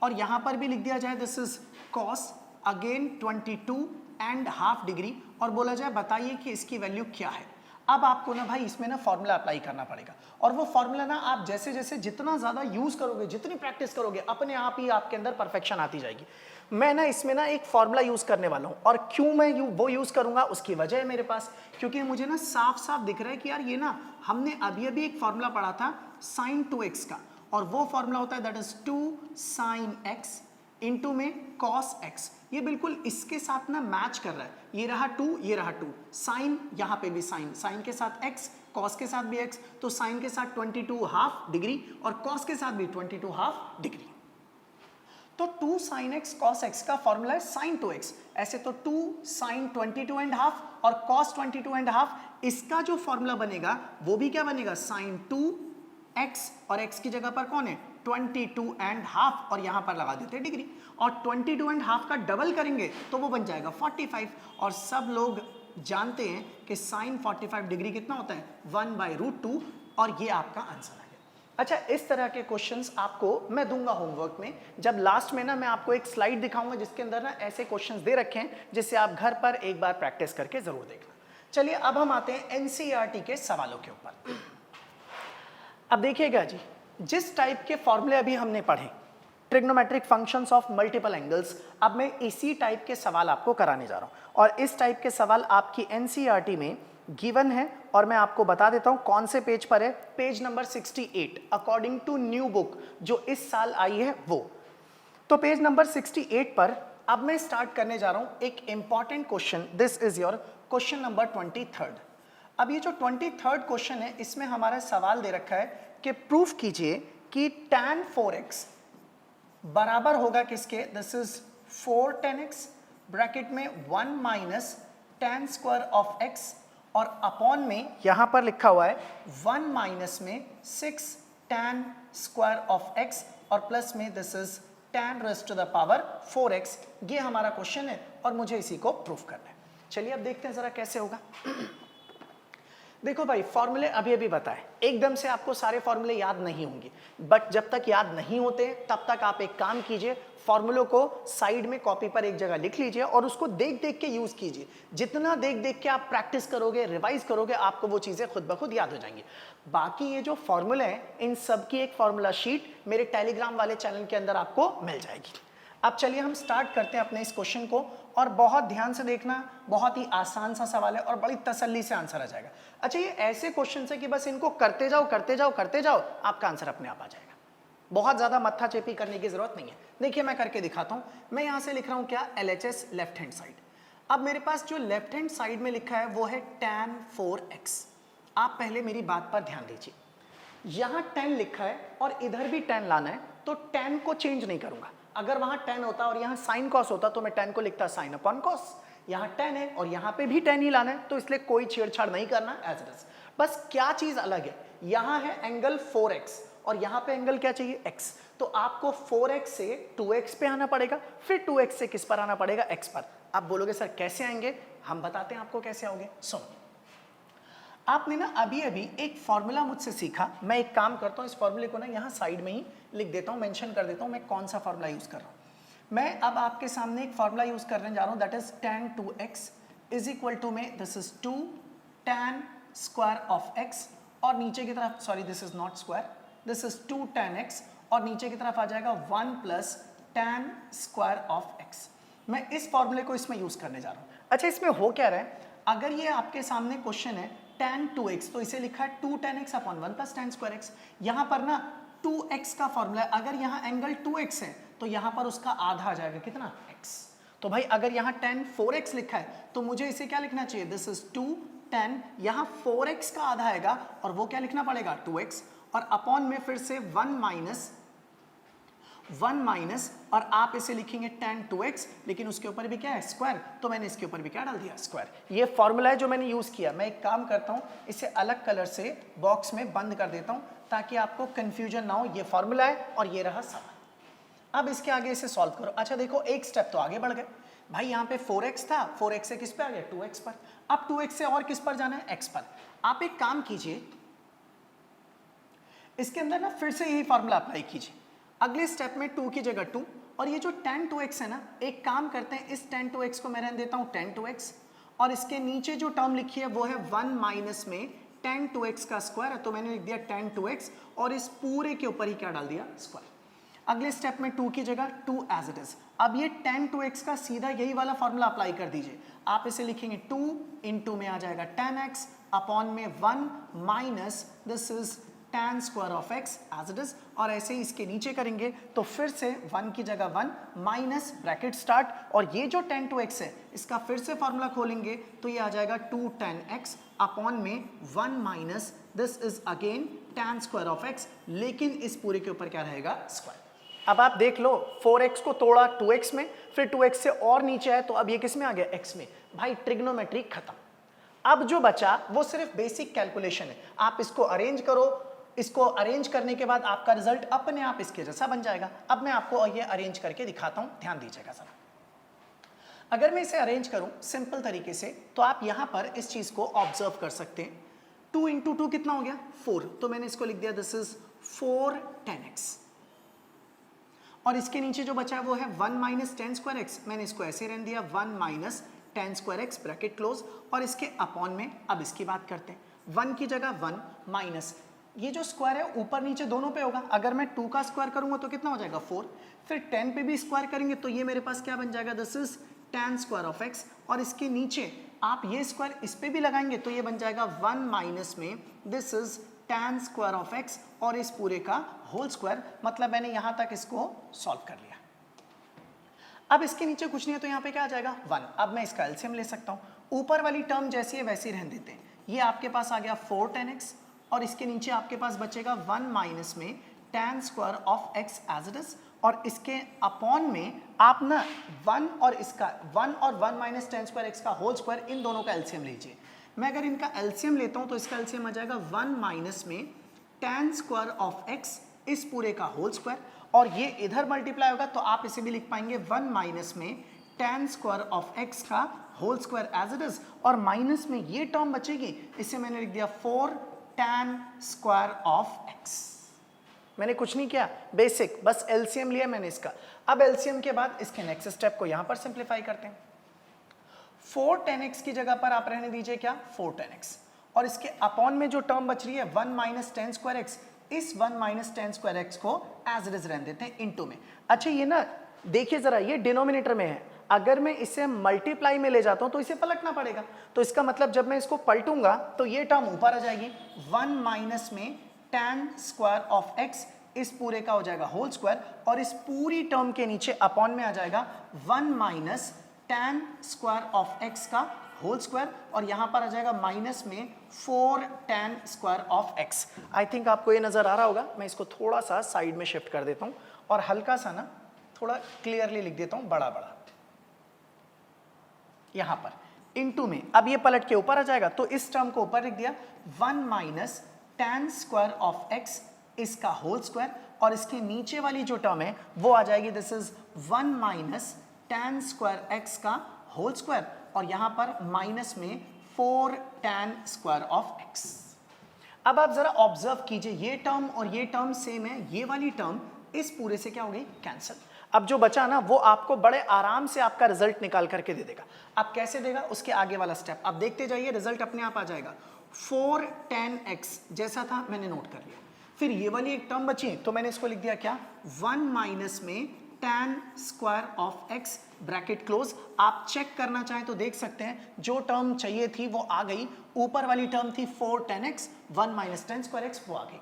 A: और यहां पर भी लिख दिया जाए this is cos again 22.5 degree, और बोला जाए बताइए कि इसकी वैल्यू क्या है। अब आपको ना भाई इसमें ना फॉर्मूला अप्लाई करना पड़ेगा, और वो फॉर्मूला ना आप जैसे जैसे जितना ज्यादा यूज करोगे, जितनी प्रैक्टिस करोगे, अपने आप ही आपके अंदर परफेक्शन आती जाएगी। मैं ना इसमें ना एक फॉर्मूला यूज करने वाला हूं, और क्यों मैं वो यूज करूंगा उसकी वजह है मेरे पास, क्योंकि मुझे ना साफ साफ दिख रहा है कि यार ये ना हमने अभी अभी एक फॉर्मूला पढ़ा था sin 2x का, और वो फॉर्मूला होता है that is 2 sin x into में cos x। ये बिल्कुल इसके साथ ना मैच कर रहा है, ये रहा 2, ये रहा 2, साइन यहाँ पे भी साइन, साइन के साथ x, cos के साथ भी x, तो साइन के साथ 22.5 डिग्री और cos के साथ भी 22.5 डिग्री। तो 2 sin x cos x का फॉर्मूला है sin 2x, ऐसे तो 2 sin 22.5 और cos 22.5, इसका जो फॉर्मूला बनेगा वो भी क्या बनेगा, sin 2x, और x की जगह पर कौन है 22.5, और यहां पर लगा देते हैं डिग्री, और 22.5 का डबल करेंगे तो वो बन जाएगा 45, और सब लोग जानते हैं कि sin 45 डिग्री कितना होता है 1/√2, और ये आपका आंसर है। अच्छा, इस तरह के क्वेश्चंस आपको मैं दूंगा होमवर्क में, जब लास्ट में ना मैं आपको एक स्लाइड दिखाऊंगा जिसके अंदर ना ऐसे क्वेश्चंस दे रखे हैं जिससे आप घर पर एक बार प्रैक्टिस करके जरूर देखना। चलिए अब हम आते हैं एनसीईआरटी के सवालों के ऊपर। अब देखिएगा जी, जिस टाइप के फॉर्मूले अभी हमने पढ़े, trigonometric functions of multiple angles, अब मैं इसी टाइप के सवाल आपको कराने जा रहा हूं, और इस टाइप के सवाल आपकी एनसीईआरटी में गिवन है, और मैं आपको बता देता हूं कौन से पेज पर है, page number 68 according to new book जो इस साल आई है वो। तो पेज नंबर 68 पर अब मैं स्टार्ट करने जा रहा हूं एक important question. This is your question number 23। अब ये जो 23 क्वेश्चन है, इसमें हमारा सवाल दे रखा है कि प्रूफ कीजिए कि tan 4x बराबर होगा किसके, this is 4 tan x bracket में 1 minus tan square of x, और अपॉन में यहां पर लिखा हुआ है 1 माइनस में 6 tan स्क्वायर ऑफ x, और प्लस में this is tan raise to the power 4x। ये हमारा क्वेश्चन है और मुझे इसी को प्रूफ करना है। चलिए अब देखते हैं जरा कैसे होगा। देखो भाई, फॉर्मूले अभी अभी बताए, एकदम से आपको सारे फॉर्मूले याद नहीं होंगे, बट जब तक याद नहीं होते तब तक आप एक काम कीजिए, फॉर्मूलों को साइड में कॉपी पर एक जगह लिख लीजिए और उसको देख देख के यूज कीजिए। जितना देख देख के आप प्रैक्टिस करोगे, रिवाइज करोगे, आपको वो चीजें खुद ब खुद याद हो जाएंगी। बाकी ये जो फॉर्मूले हैं, इन सब की एक फॉर्मूला शीट मेरे टेलीग्राम वाले चैनल के अंदर आपको मिल जाएगी। अब चलिए हम स्टार्ट करते हैं अपने इस क्वेश्चन को, और बहुत ध्यान से देखना, बहुत ही आसान सा सवाल है और बड़ी तसल्ली से आंसर आ जाएगा। अच्छा, ये ऐसे क्वेश्चन है कि बस इनको करते जाओ करते जाओ करते जाओ, आपका आंसर अपने आप आ जाएगा। बहुत ज्यादा मत्था चेपी करने की जरूरत नहीं है। देखिए मैं करके दिखाता हूं। मैं यहां से लिख रहा हूं क्या, LHS लेफ्ट हैंड साइड। अब मेरे पास जो लेफ्ट हैंड साइड में लिखा है वो है tan 4x। आप पहले मेरी बात पर ध्यान दीजिए, यहां 10 लिखा है और इधर भी 10 लाना है, तो 10 को चेंज नहीं करूंगा। अगर वहां 10 होता और यहां sin cos होता तो मैं 10 को लिखता sin अपॉन cos। यहां 10 है और यहां पे भी 10 ही लाना है, तो इसलिए कोई छेड़छाड़ नहीं करना, एज इट इज। बस क्या चीज अलग है, यहां है एंगल 4x और यहां पे एंगल क्या चाहिए, x। तो आपको 4x से 2x पे आना पड़ेगा, फिर 2x से किस पर आना पड़ेगा, x पर। आप बोलोगे सर कैसे आएंगे, हम बताते हैं आपको कैसे आओगे। सुनो, आपने ना अभी अभी एक फॉर्मूला मुझसे सीखा। मैं एक काम करता हूं, इस फॉर्मूले को ना यहां साइड में ही लिख देता हूं, मेंशन कर देता हूं मैं कौन सा फॉर्मूला यूज कर रहा हूं। मैं अब आपके सामने एक फॉर्मूला यूज करने जा रहा हूं, that is tan 2x is equal to में this is 2 tan square of x, और नीचे की तरफ, sorry this is not square, this is 2 tan x, और नीचे की तरफ आ जाएगा 1 plus tan square of x। मैं इस फॉर्मूले को इसमें यूज करने जा रहा हूं। अच्छा, इसमें हो क्या रहा है, अगर ये आपके सामने क्वेश्चन है tan 2x, तो इसे लिखा है 2 tan x upon 1 plus tan square x। यहां पर ना 2x का फॉर्मूला है, अगर यहां एंगल 2x है तो यहां पर उसका आधा आ जाएगा, कितना, x। तो भाई अगर यहां tan 4x लिखा है तो मुझे इसे क्या लिखना चाहिए, दिस इज 2 tan, यहां 4x का आधा आएगा और वो क्या लिखना पड़ेगा, 2x, और अपॉन में फिर से 1 माइनस, और आप इसे लिखेंगे tan 2x, लेकिन उसके ऊपर भी क्या है, स्क्वायर, तो मैंने इसके ऊपर भी क्या डाल दिया, स्क्वायर। ये फॉर्मूला है जो मैंने यूज किया। मैं एक काम करता हूं, इसे अलग कलर से बॉक्स में बंद कर देता हूं ताकि आपको कंफ्यूजन ना हो। ये फॉर्मूला है और ये रहा सवाल। अब इसके आगे इसे सॉल्व करो। अच्छा देखो, एक स्टेप तो आगे बढ़ गए भाई, यहाँ पे 4x था, 4x से किस पे आ गया, 2x पर। अब 2x से और किस पर जाना है, x पर। आप एक काम कीजिए, इसके अंदर ना फिर से यही फॉर्मूला अप्लाई कीजिए। अगले स्टेप में 2 की जगह 2, और ये जो tan 2x है ना, एक काम करते हैं, इस tan 2x को मैं रहने देता हूं tan 2x, और इसके नीचे जो टर्म लिखी है वो है 1 माइनस में tan 2x का स्क्वायर, तो मैंने लिख दिया tan 2x, और इस पूरे के ऊपर ही क्या डाल दिया, स्क्वायर। अगले स्टेप में 2 की जगह 2 एज इट इज। अब ये tan 2x का सीधा यही वाला फॉर्मूला अप्लाई कर दीजिए। आप इसे लिखेंगे 2 इंटू में आ जाएगा tan x अपॉन में 1 minus this is tan square of x as it is, और ऐसे ही इसके नीचे करेंगे तो फिर से 1 की जगह 1 माइनस ब्रैकेट स्टार्ट, और ये जो tan 2x है इसका फिर से फॉर्मूला खोलेंगे तो ये आ जाएगा 2 tan x अपॉन में 1 minus this is again tan square of x, लेकिन इस पूरे के ऊपर क्या रहेगा, स्क्वायर। अब आप देख लो 4x को तोड़ा 2x में, फिर 2x से और नीचे आए तो अब ये किस में आ गया, x में। भाई ट्रिग्नोमेट्री खत्म। अब जो बचा वो सिर्फ बेसिक कैलकुलेशन है। आप इसको अरेंज करो, इसको अरेंज करने के बाद आपका रिजल्ट अपने आप इसके जैसा बन जाएगा। अब मैं आपको ये अरेंज करके दिखाता हूं, ध्यान दीजिएगा जरा। अगर मैं इसे अरेंज करूं सिंपल तरीके से तो आप यहां पर इस चीज को ऑब्जर्व कर सकते हैं। 2 इंटू 2 कितना हो गया, 4। तो मैंने इसको लिख दिया दिस इज 4 10x। और इसके नीचे जो बचा है वो है 1 माइनस 10 स्क्वायर एक्स। मैंने इसको ऐसे रहने दिया 1 minus 10 square x bracket close. और इसके अपॉन में अब इसकी बात करते हैं। 1 की जगह 1 माइनस, ये जो स्क्वायर है ऊपर नीचे दोनों पे होगा। अगर मैं 2 का स्क्वायर करूंगा तो कितना हो जाएगा 4। फिर 10 पे भी स्क्वायर करेंगे तो ये मेरे पास क्या बन जाएगा, this is tan square of x। और इसके नीचे आप ये स्क्वायर इस पे भी लगाएंगे तो ये बन जाएगा 1 माइनस में this is tan square of x और इस पूरे का होल स्क्वायर। मतलब मैंने यहां तक इसको सॉल्व कर लिया। अब इसके नीचे कुछ नहीं है तो यहाँ पे क्या आ जाएगा 1। अब मैं इसका एलसीएम ले सकता हूँ। ऊपर वाली टर्म जैसी है वैसी रहने देते हैं। ये आपके पास आ गया 4 10x और इसके नीचे आपके पास बचेगा 1 माइनस में tan square of x as it is. और इसके अपॉन में आप ना 1 और इसका 1 और 1 माइनस 10 स्क्वायर x का होल स्क्वायर, इन दोनों का एलसीएम लीजिए। मैं अगर इनका एलसीएम लेता हूं तो इसका एलसीएम आ जाएगा 1 माइनस में tan स्क्वायर ऑफ x इस पूरे का होल स्क्वायर। और ये इधर मल्टीप्लाई होगा तो आप इसे भी लिख पाएंगे 1 माइनस में tan स्क्वायर ऑफ x का whole square as it is. और माइनस में ये टर्म बचेगी, इसे मैंने लिख दिया 4 tan स्क्वायर ऑफ x। मैंने कुछ नहीं किया, बेसिक बस एलसीएम लिया मैंने इसका। अब एलसीएम के बाद इसके नेक्स्ट स्टेप को यहां पर सिंप्लीफाई करते हैं। 4 10x की जगह पर आप रहने दीजिए क्या 4 10x। और इसके अपॉन में जो टर्म बच रही है 1 माइनस 10 स्क्वायर x, इस 1 माइनस 10 स्क्वायर x को एज इट इज रहने देते हैं इनटू में। अच्छा ये ना देखिए जरा, ये डिनोमिनेटर में है। अगर मैं इसे मल्टीप्लाई में ले जाता हूं तो इसे पलटना पड़ेगा। तो इसका मतलब जब मैं इसको पलटूंगा तो ये टर्म ऊपर आ जाएगी। 1 माइनस में tan स्क्वायर ऑफ x इस पूरे का हो जाएगा होल स्क्वायर। और इस पूरी टर्म के नीचे अपॉन में आ जाएगा 1 minus tan square of x का होल स्क्वायर। और यहां पर आ जाएगा माइनस में 4 tan square of x। I think आपको ये नजर आ रहा होगा। मैं इसको थोड़ा सा साइड में शिफ्ट कर देता हूं और हल्का सा ना थोड़ा क्लियरली लिख देता हूं, बड़ा बड़ा यहां पर इनटू में। अब ये पलट के ऊपर आ जाएगा तो इस टर्म को ऊपर लिख दिया 1 minus tan square of x इसका होल स्क्वायर। और इसके नीचे वाली जो टर्म है वो आ जाएगी this is 1 minus tan square x का होल स्क्वायर। और यहां पर माइनस में 4 tan स्क्वायर ऑफ x। अब आप जरा ऑब्जर्व कीजिए, ये टर्म और ये टर्म सेम है। ये वाली टर्म इस पूरे से क्या हो गई, कैंसिल। अब जो बचा ना वो आपको बड़े आराम से आपका रिजल्ट निकाल करके दे देगा। अब कैसे देगा उसके आगे वाला स्टेप अब देखते जाइए, रिजल्ट अपने आप आ जाएगा। 4 10x जैसा था मैंने नोट कर लिया। फिर ये वाली एक टर्म बची तो मैंने इसको लिख दिया क्या 1 माइनस में tan square of x bracket close. आप चेक करना चाहें तो देख सकते हैं, जो टर्म चाहिए थी वो आ गई। ऊपर वाली टर्म थी 4 10x, 1 माइनस 10 स्क्वायर x वो आ गई।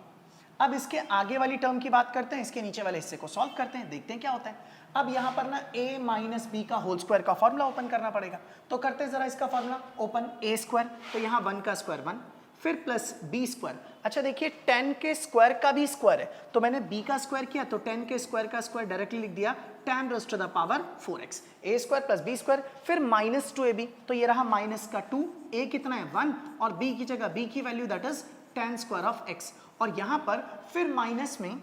A: अब इसके आगे वाली टर्म की बात करते हैं, इसके नीचे वाले हिस्से को सॉल्व करते हैं, देखते हैं क्या होता है। अब यहां पर ना a माइनस बी का होल स्क्वायर का फॉर्मूला ओपन करना पड़ेगा। तो करते हैं जरा इसका फॉर्मूला ओपन। a स्क्वायर तो यहाँ 1 का स्क्वायर 1, फिर प्लस b स्क्वायर। अच्छा देखिए 10 के स्क्वायर का भी स्क्वायर है तो मैंने b का स्क्वायर किया तो 10 के स्क्वायर का स्क्वायर डायरेक्टली लिख दिया tan raise to the power 4x। a square plus b square, फिर माइनस 2ab तो ये रहा माइनस का 2, a कितना है 1 और b की जगह b की value that is tan square of x। और यहां पर फिर माइनस में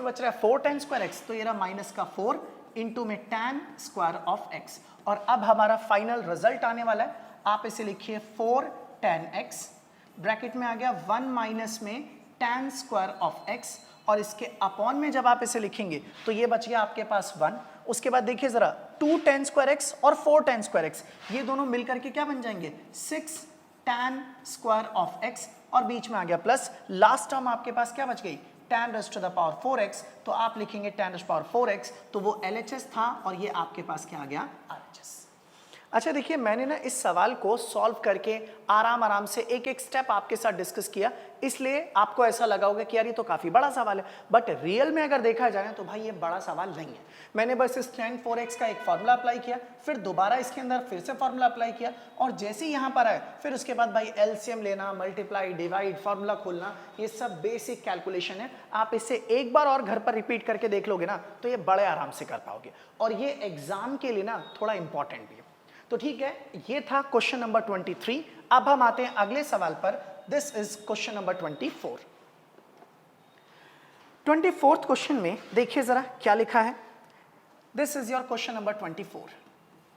A: बच रहा है 4 tan स्क्वायर x तो ये रहा माइनस का 4 इंटू में tan स्क्वायर ऑफ x। और अब हमारा फाइनल रिजल्ट आने वाला है। आप इसे लिखिए 4 tan x ब्रैकेट में आ गया 1 माइनस में tan स्क्वायर ऑफ x। और इसके अपॉन में जब आप इसे लिखेंगे तो ये बच गया आपके पास 1। उसके बाद देखिए जरा 2 tan स्क्वायर x और 4 tan स्क्वायर x ये दोनों मिलकर के क्या बन जाएंगे 6 tan स्क्वायर ऑफ x। और बीच में आ गया प्लस, लास्ट टर्म आपके पास क्या बच गई tan raise to the power 4x। तो आप लिखेंगे tan raise to the power 4x तो वो LHS था और ये आपके पास क्या आ गया RHS। अच्छा देखिए, मैंने ना इस सवाल को सॉल्व करके आराम से एक एक स्टेप आपके साथ डिस्कस किया, इसलिए आपको ऐसा लगा होगा कि यार ये तो काफी बड़ा सवाल है, बट रियल में अगर देखा जाए तो भाई ये बड़ा सवाल नहीं है। मैंने बस इस tan 4x का एक फॉर्मूला अप्लाई किया, फिर दोबारा इसके अंदर फिर से फॉर्मूला अप्लाई किया, और जैसे ही यहाँ पर आए फिर उसके बाद भाई एलसीएम लेना, मल्टीप्लाई, डिवाइड, फॉर्मूला खोलना, ये सब बेसिक कैलकुलेशन है। आप इसे एक बार और घर पर रिपीट करके देख लोगे ना तो ये बड़े आराम से कर पाओगे, और ये एग्जाम के लिए ना थोड़ा इंपॉर्टेंट भी है। तो ठीक है, ये था क्वेश्चन नंबर 23। अब हम आते हैं अगले सवाल पर। This is question number 24। 24th question में देखिए जरा क्या लिखा है। This is your question number 24,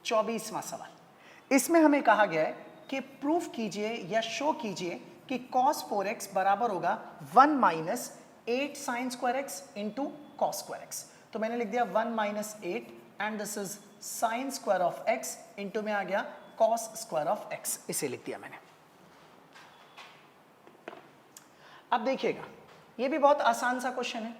A: 24वां सवाल। इसमें हमें कहा गया है कि प्रूफ कीजिए या शो कीजिए कि cos 4x बराबर होगा 1 minus 8 sign square x into cos square x. तो मैंने लिख दिया 1 minus 8 and this is sine square of x, into में आ गया कॉस स्क्वायर ऑफ एक्स, इसे लिख दिया मैंने। अब देखिएगा, ये भी बहुत आसान सा क्वेश्चन है।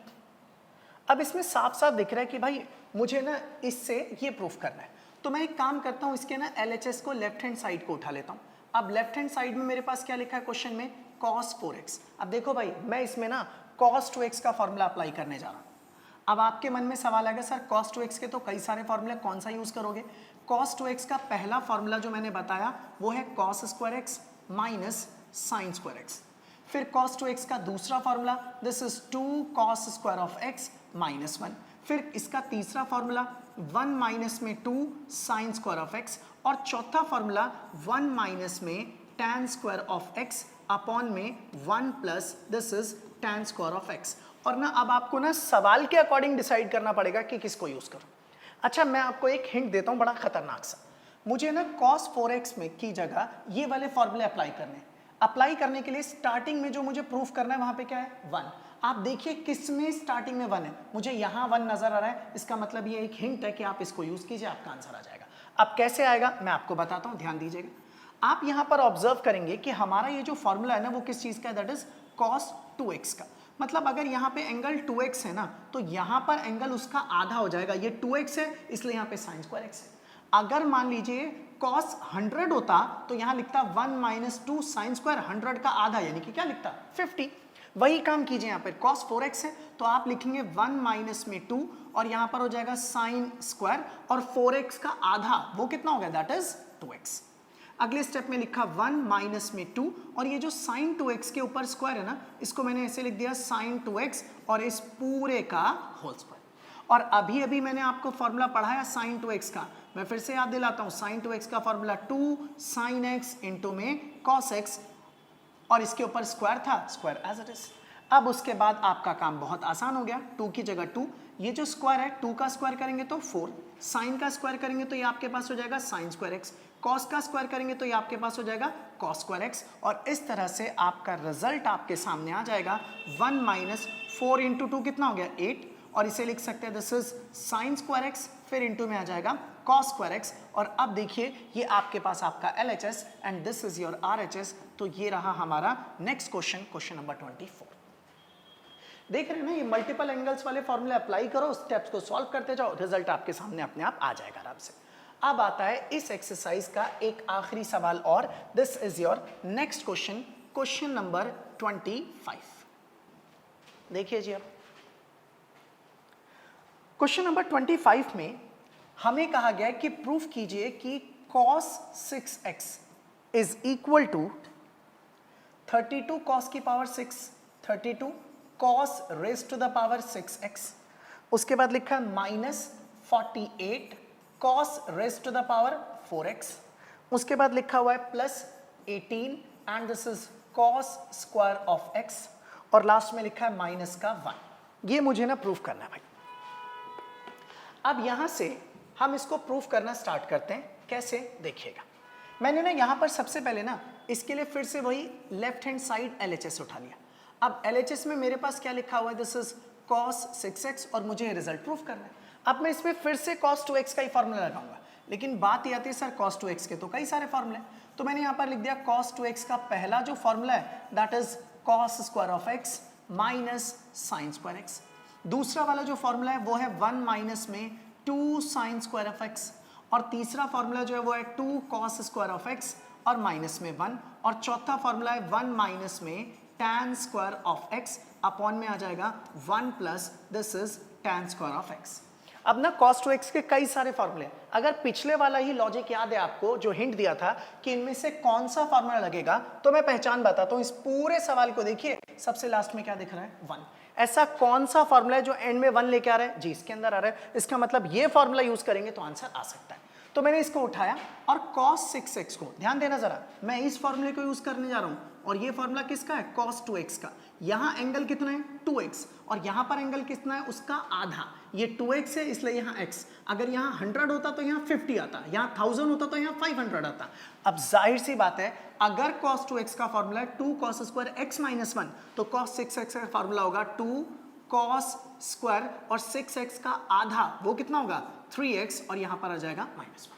A: अब इसमें साफ साफ दिख रहा है कि भाई मुझे ना इससे ये प्रूफ करना है, तो मैं एक काम करता हूं, इसके ना LHS को लेफ्ट हैंड साइड को उठा लेता हूं। अब लेफ्ट हैंड साइड में मेरे पास क्या लिखा है क्वेश्चन में, cos 4x। अब देखो भाई, मैं इसमें ना cos 2x का फॉर्मूला अप्लाई करने जा रहा हूं। अब आपके मन में सवाल आएगा, सर cos 2x के तो कई सारे फॉर्मूले, कौन सा यूज करोगे? cos 2x का पहला फॉर्मूला जो मैंने बताया वो है cos square x minus sine square x। फिर cos 2x का दूसरा formula, this is 2 cos square of x minus 1। फिर इसका तीसरा फॉर्मूला 1 माइनस में 2 साइन स्क्वायर ऑफ x, और चौथा फॉर्मूला 1 माइनस में tan square of x upon में 1 plus this is tan square of x। और ना अब आपको ना सवाल के अकॉर्डिंग डिसाइड करना पड़ेगा कि किसको यूज करूं। अच्छा, मैं आपको एक हिंट देता हूं बड़ा खतरनाक सा। मुझे ना cos 4x में की जगह ये वाले फॉर्मूले अप्लाई करने हैं। अप्लाई करने के लिए स्टार्टिंग में जो मुझे प्रूफ करना है वहां पे क्या है, 1। आप देखिए किसमें स्टार्टिंग में 1 है, मुझे यहां 1 नजर आ रहा है, इसका मतलब ये एक हिंट है कि आप इसको यूज कीजिए, आपका आंसर आ जाएगा। अब कैसे आएगा मैं आपको बताता हूं, ध्यान दीजिएगा। आप यहां पर ऑब्जर्व करेंगे कि हमारा ये जो फॉर्मूला है ना वो किस चीज का है, दैट इज cos 2x का। मतलब अगर यहाँ पे एंगल 2x है ना, तो यहाँ पर एंगल उसका आधा हो जाएगा। ये 2x है इसलिए यहाँ पे साइन स्क्वायर x है। अगर मान लीजिए cos 100 होता तो यहाँ लिखता 1 माइनस 2 साइन स्क्वायर 100 का आधा, यानी कि क्या लिखता 50। वही काम कीजिए, यहाँ पर cos 4x है तो आप लिखेंगे 1 माइनस में 2 और यहाँ पर हो जाएगा साइन स्क्वायर, और 4x का आधा वो कितना हो गया, दैट इज 2x। अगले स्टेप में लिखा 1 माइनस में 2, और ये जो साइन 2x के ऊपर स्क्वायर है ना, इसको मैंने ऐसे लिख दिया साइन 2x और इस पूरे का होल स्क्वायर। और अभी अभी मैंने आपको फॉर्मूला पढ़ाया साइन 2x का, मैं फिर से याद दिलाता हूं। साइन 2x का फॉर्मूला 2 साइन x इंटू में cos x, और इसके ऊपर स्क्वायर था, स्क्वायर एज इट इज। अब उसके बाद आपका काम बहुत आसान हो गया, 2 की जगह 2, ये जो स्क्वायर है 2 का स्क्वायर करेंगे तो 4, साइन का स्क्वायर करेंगे तो ये आपके पास हो जाएगा साइन स्क्वायर x, कॉस का स्क्वायर करेंगे तो ये आपके पास हो जाएगा कॉस स्क्वायर x, और इस तरह से आपका रिजल्ट आपके सामने आ जाएगा 1 माइनस 4 इंटू 2 कितना हो गया 8, और इसे लिख सकते हैं this is sine square x, फिर इंटू में आ जाएगा कॉस स्क्वायर x। और अब देखिए ये आपके पास आपका LHS and this is your RHS। तो ये रहा हमारा नेक्स्ट क्वेश्चन, क्वेश्चन नंबर 24। देख रहे हैं ना, ये मल्टीपल एंगल्स वाले फॉर्मूले अप्लाई करो, स्टेप्स को सॉल्व करते जाओ, रिजल्ट आपके सामने अपने आप आ जाएगा आराम से। अब आता है इस एक्सरसाइज का एक आखिरी सवाल, और this is your next question, question number 25। देखिए जी, अब क्वेश्चन नंबर 25 में हमें कहा गया है कि प्रूफ कीजिए कि cos 6x is equal to 32 cos की power 6, 32 cos raise to the power 6x। उसके बाद लिखा है minus 48 cos raise to the power 4x। उसके बाद लिखा हुआ है plus 18 and this is cos square of x, और लास्ट में लिखा है माइनस का 1। ये मुझे ना प्रूफ करना है भाई। अब यहां से हम इसको प्रूफ करना स्टार्ट करते हैं, कैसे देखिएगा। मैंने ना यहां पर सबसे पहले ना इसके लिए फिर से वही लेफ्ट हैंड साइड LHS उठा लिया। अब LHS में मेरे पास क्या लिखा हुआ है, दिस इज cos 6x, और मुझे रिजल्ट प्रूफ करना है। अब मैं इसमें फिर से cos 2x का ही फॉर्मूला लगाऊंगा, लेकिन बात ये आती है सर cos 2x के तो कई सारे फॉर्मूले, तो मैंने यहाँ पर लिख दिया cos 2x का पहला जो फॉर्मूला है that is cos square of x minus sine square x। दूसरा वाला जो फॉर्मूला है वो है 1 माइनस में 2 साइन स्क्वायर ऑफ x, और तीसरा फॉर्मूला जो है वो है 2 cos स्क्वायर ऑफ x और माइनस में 1, और चौथा फॉर्मूला है 1 माइनस में tan square of x upon में आ जाएगा 1 plus this is tan square of x। अब ना cos टू x के कई सारे फॉर्मूले, अगर पिछले वाला ही लॉजिक याद है आपको जो हिंट दिया था कि इनमें से कौन सा फॉर्मूला लगेगा, तो मैं पहचान बताता हूं। इस पूरे सवाल को देखिए, सबसे लास्ट में क्या दिख रहा है 1। ऐसा कौन सा फॉर्मूला है जो एंड में 1 लेके आ रहा है? जी इसके अंदर आ रहा है। इसका मतलब ये फॉर्मूला यूज करेंगे तो आंसर आ सकता है। तो मैंने इसको उठाया और cos 6x को, ध्यान देना जरा, मैं इस फॉर्मूले को यूज करने जा रहा हूं, और ये फॉर्मूला किसका है? cos 2x का। यहां एंगल कितना है? 2x, और यहां पर एंगल कितना है? उसका आधा। ये 2x है इसलिए यहां x। अगर यहां 100 होता तो यहां 50 आता, यहां 1000 होता तो यहां 500 आता। अब जाहिर सी बात है, अगर cos 2x का फॉर्मूला है 2 cos स्क्वायर x माइनस 1, तो cos 6x का फॉर्मूला होगा 2 cos स्क्वायर और 6x का आधा, वो कितना होगा? 3x, और यहां पर आ जाएगा -1।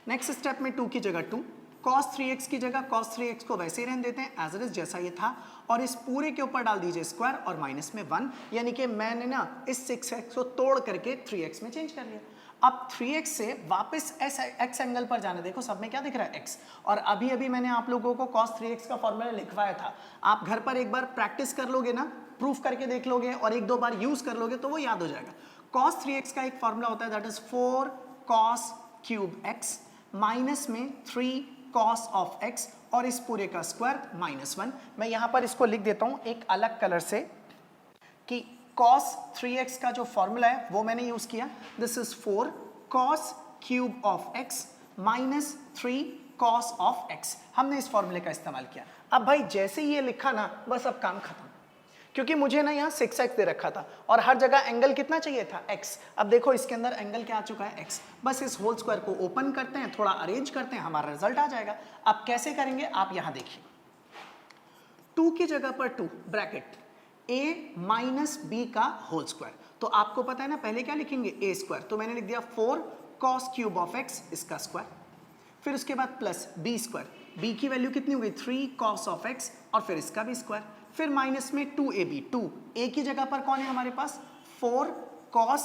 A: नेक्स्ट स्टेप में 2 की जगह 2, cos 3x की जगह cos 3x को वैसे ही रहने देते हैं एज इट इज जैसा ये था, और इस पूरे के ऊपर डाल दीजिए स्क्वायर और माइनस में 1, यानी कि मैंने ना इस 6x को तोड़ करके 3x में चेंज कर लिया। अब 3x से वापस x एंगल पर जाने, देखो सब में क्या दिख रहा है? x। और अभी अभी मैंने आप लोगों को cos 3x का फॉर्मूला लिखवाया था, आप घर पर एक बार प्रैक्टिस कर लोगे ना, प्रूफ करके देख लोगे और एक दो बार यूज कर लोगे तो वो याद हो जाएगा। cos 3x का एक फॉर्मूला होता है that is 4 cos cube x minus में 3 cos ऑफ x और इस पूरे का स्क्वायर -1। मैं यहां पर इसको लिख देता हूं एक अलग कलर से कि cos 3x का जो फॉर्मूला है वो मैंने यूज किया, this is 4 cos cube of x minus 3 cos of x। हमने इस फॉर्मूले का इस्तेमाल किया। अब भाई जैसे ये लिखा ना, बस अब काम खत्म, क्योंकि मुझे ना यहाँ 6x दे रखा था और हर जगह एंगल कितना चाहिए था? x। अब देखो इसके अंदर एंगल क्या आ चुका है? x। बस इस होल स्क्वायर को ओपन करते हैं, थोड़ा अरेंज करते हैं, हमारा रिजल्ट आ जाएगा। अब कैसे करेंगे आप यहाँ देखिए, 2 की जगह पर 2 ब्रैकेट a माइनस बी का होल स्क्वायर, तो आपको पता है ना पहले क्या लिखेंगे? a स्क्वायर, तो मैंने लिख दिया 4 cos क्यूब ऑफ x इसका स्क्वायर, फिर उसके बाद प्लस b स्क्वायर, b की वैल्यू कितनी हो गई? 3 cos ऑफ x और फिर इसका भी स्क्वायर, फिर माइनस में 2ab, 2 a की जगह पर कौन है हमारे पास? 4 cos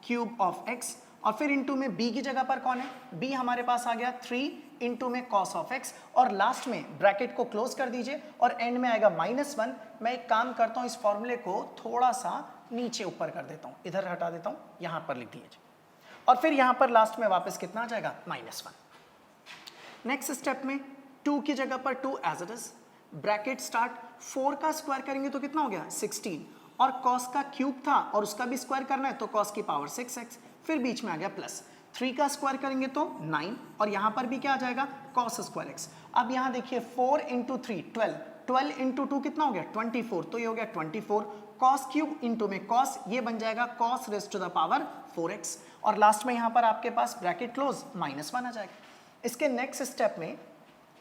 A: क्यूब ऑफ x, और फिर इंटू में b की जगह पर कौन है? b हमारे पास आ गया 3 इंटू में cos ऑफ x, और लास्ट में ब्रैकेट को क्लोज कर दीजिए और एंड में आएगा -1। मैं एक काम करता हूं, इस फॉर्मूले को थोड़ा सा नीचे ऊपर कर देता हूं, इधर हटा देता हूं, यहां पर लिख दीजिए, और फिर यहां पर लास्ट में वापस कितना आ जाएगा? -1। नेक्स्ट स्टेप में 2 की जगह पर 2 as it is, bracket start, 4 का स्क्वायर करेंगे तो कितना हो गया? 16, और cos का क्यूब था और उसका भी स्क्वायर करना है तो cos की पावर 6x, फिर बीच में आ गया प्लस, 3 का स्क्वायर करेंगे तो 9, और यहां पर भी क्या आ जाएगा? cos square x। अब यहां देखिए 4 इंटू 3 12, 12 इंटू 2 कितना हो गया? 24, तो ये हो गया 24 cos क्यूब इंटू में cos, ये बन जाएगा cos raise to the power 4x, और लास्ट में यहां पर आपके पास ब्रैकेट क्लोज -1 आ जाएगा। इसके नेक्स्ट स्टेप में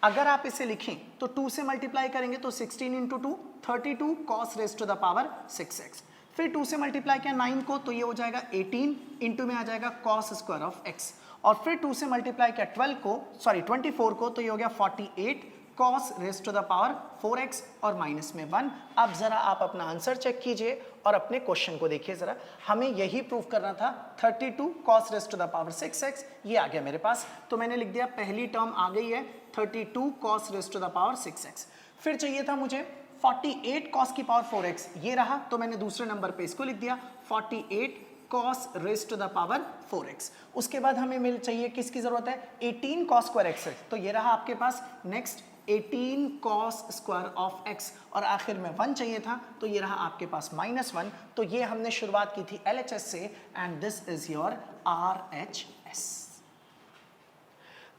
A: अगर आप इसे लिखें तो 2 से मल्टीप्लाई करेंगे तो 16 into 2 32 cos raise to the power 6x, फिर 2 से मल्टीप्लाई किया 9 को तो ये हो जाएगा 18 इंटू में आ जाएगा cos स्क्वायर ऑफ x, और फिर 2 से मल्टीप्लाई किया 24 को तो ये हो गया 48 cos raise to the power 4x और माइनस में 1। अब जरा आप अपना आंसर चेक कीजिए और अपने क्वेश्चन को देखिए जरा, हमें यही प्रूफ करना था। 32 cos raise to the power 6x ये आ गया मेरे पास, तो मैंने लिख दिया पहली टर्म आ गई है 32 cos raise to the power 6x। फिर चाहिए था मुझे 48 cos की पावर 4x, ये रहा, तो मैंने दूसरे नंबर पे इसको लिख दिया 48 cos raise to the power 4x। उसके बाद हमें मिल चाहिए किसकी जरूरत है? 18 cos स्क्वायर x, तो ये रहा आपके पास next 18 cos square of x, और आखिर में 1 चाहिए था तो ये रहा आपके पास -1। तो ये हमने शुरुआत की थी LHS से, and this is your RHS।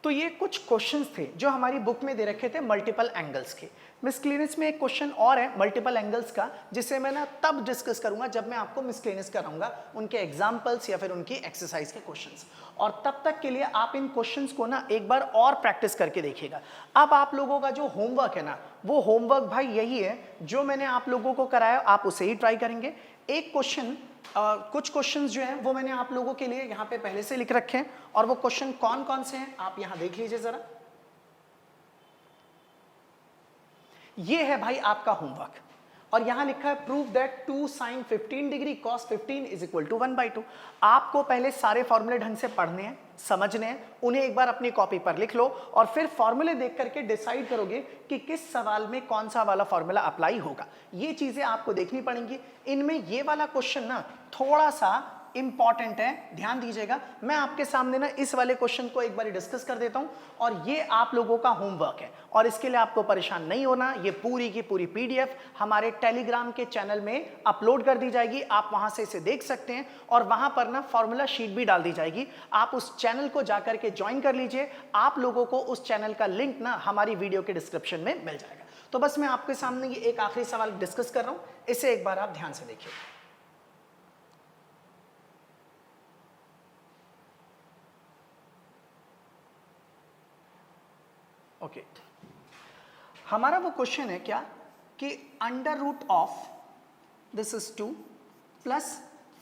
A: तो ये कुछ क्वेश्चंस थे जो हमारी बुक में दे रखे थे मल्टीपल एंगल्स के। मिसक्लेनियस में एक क्वेश्चन और है मल्टीपल एंगल्स का, जिसे मैं ना तब डिस्कस करूंगा जब मैं आपको मिसक्लेनियस कराऊंगा, उनके एग्जांपल्स या फिर उनकी एक्सरसाइज के क्वेश्चंस। और तब तक के लिए आप इन क्वेश्चंस को ना एक बार और प्रैक्टिस करके देखिएगा। अब आप लोगों का जो होमवर्क है ना, वो होमवर्क भाई यही है जो मैंने आप लोगों को कराया, आप उसे ही ट्राई करेंगे। एक क्वेश्चन कुछ क्वेश्चंस जो हैं वो मैंने आप लोगों के लिए यहाँ पे पहले से लिख रखे हैं, और वो क्वेश्चन कौन कौन से हैं आप यहाँ देख लीजिए जरा। ये है भाई आपका होमवर्क। और यहां लिखा है prove that 2 sin 15 degree cos 15 is equal to 1/2। आपको पहले सारे फॉर्मूले ढंग से पढ़ने हैं, समझने हैं, उन्हें एक बार अपनी कॉपी पर लिख लो और फिर फॉर्मूले देख करके डिसाइड करोगे कि किस सवाल में कौन सा वाला फॉर्मूला अप्लाई होगा। ये चीजें आपको देखनी पड़ेंगी। इनमें ये वाला क्वेश्चन ना थोड़ा सा इंपॉर्टेंट है, ध्यान दीजिएगा। मैं आपके सामने ना इस वाले क्वेश्चन को एक बार डिस्कस कर देता हूं और ये आप लोगों का होमवर्क है और इसके लिए आपको परेशान नहीं होना। ये पूरी की पूरी पीडीएफ हमारे टेलीग्राम के चैनल में अपलोड कर दी जाएगी, आप वहां से इसे देख सकते हैं और वहां पर ना फॉर्मूला शीट भी डाल दी जाएगी। आप उस चैनल को जाकर के ज्वाइन कर लीजिए। आप लोगों को उस चैनल का लिंक ना हमारी वीडियो के डिस्क्रिप्शन में मिल जाएगा। तो बस मैं आपके सामने ये एक आखिरी सवाल डिस्कस कर रहा हूं, इसे एक बार आप ध्यान से देखिए। ओके, हमारा वो क्वेश्चन है क्या कि under root of this is 2 plus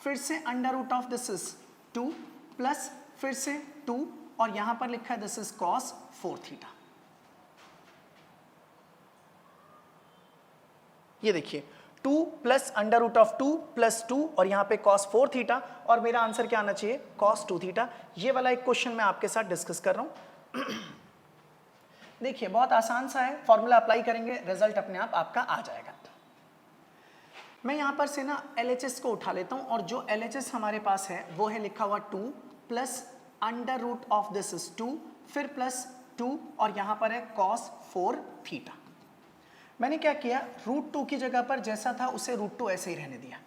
A: फिर से under root of this is 2 plus फिर से 2 और यहां पर लिखा है दिस इज cos 4 थीटा। ये देखिए 2 plus under root of 2 plus 2 और यहां पे cos 4 थीटा और मेरा आंसर क्या आना चाहिए cos 2 थीटा। ये वाला एक क्वेश्चन मैं आपके साथ डिस्कस कर रहा हूं। देखिए बहुत आसान सा है, फॉर्मूला अप्लाई करेंगे, रिजल्ट अपने आप आपका आ जाएगा। मैं यहां पर से ना LHS को उठा लेता हूं और जो LHS हमारे पास है वो है लिखा हुआ 2 plus under root of this is 2 फिर प्लस 2 और यहां पर है cos 4 थीटा। मैंने क्या किया, रूट 2 की जगह पर जैसा था उसे रूट 2 ऐसे ही रहने दिया,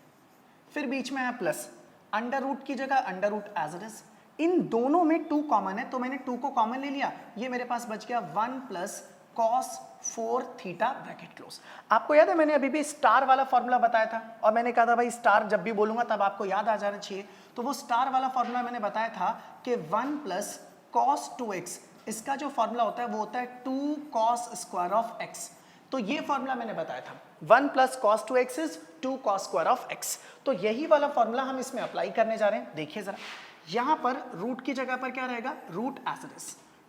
A: फिर बीच में आया प्लस, अंडर रूट की जगह under root as it is. इन दोनों में 2 कॉमन है तो मैंने 2 को कॉमन ले लिया, ये मेरे पास बच गया 1 plus cos 4 theta bracket close. आपको याद है मैंने अभी भी स्टार वाला फॉर्मूला बताया था और मैंने कहा था भाई स्टार जब भी बोलूंगा तब आपको याद आ जाना चाहिए। तो वो स्टार वाला फॉर्मूला मैंने बताया था कि 1 प्लस cos 2x, इसका जो फॉर्मूला होता है वो होता है 2 cos स्क्वायर ऑफ x। तो ये फॉर्मूला मैंने बताया था 1 plus cos 2x is 2 cos square of x। तो यही वाला फॉर्मूला हम इसमें अप्लाई करने जा रहे हैं। देखिए जरा, यहां पर रूट की जगह पर क्या रहेगा, रूट एज इट इज,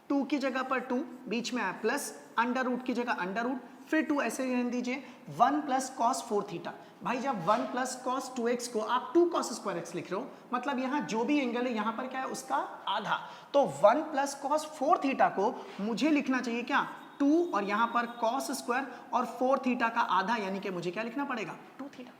A: 2 की जगह पर 2, बीच में आया प्लस, अंडर रूट की जगह अंडर रूट, फिर 2 ऐसे रहने दीजिए, 1 प्लस cos 4 थीटा। भाई जब 1 प्लस cos 2x को आप 2 cos स्क्वायर x लिख रहे हो, मतलब यहां जो भी एंगल है यहां पर क्या है उसका आधा। तो 1 प्लस cos 4 थीटा को मुझे लिखना चाहिए क्या 2 और यहां पर cos स्क्वायर और 4 थीटा का आधा, यानी कि मुझे क्या लिखना पड़ेगा 2 थीटा।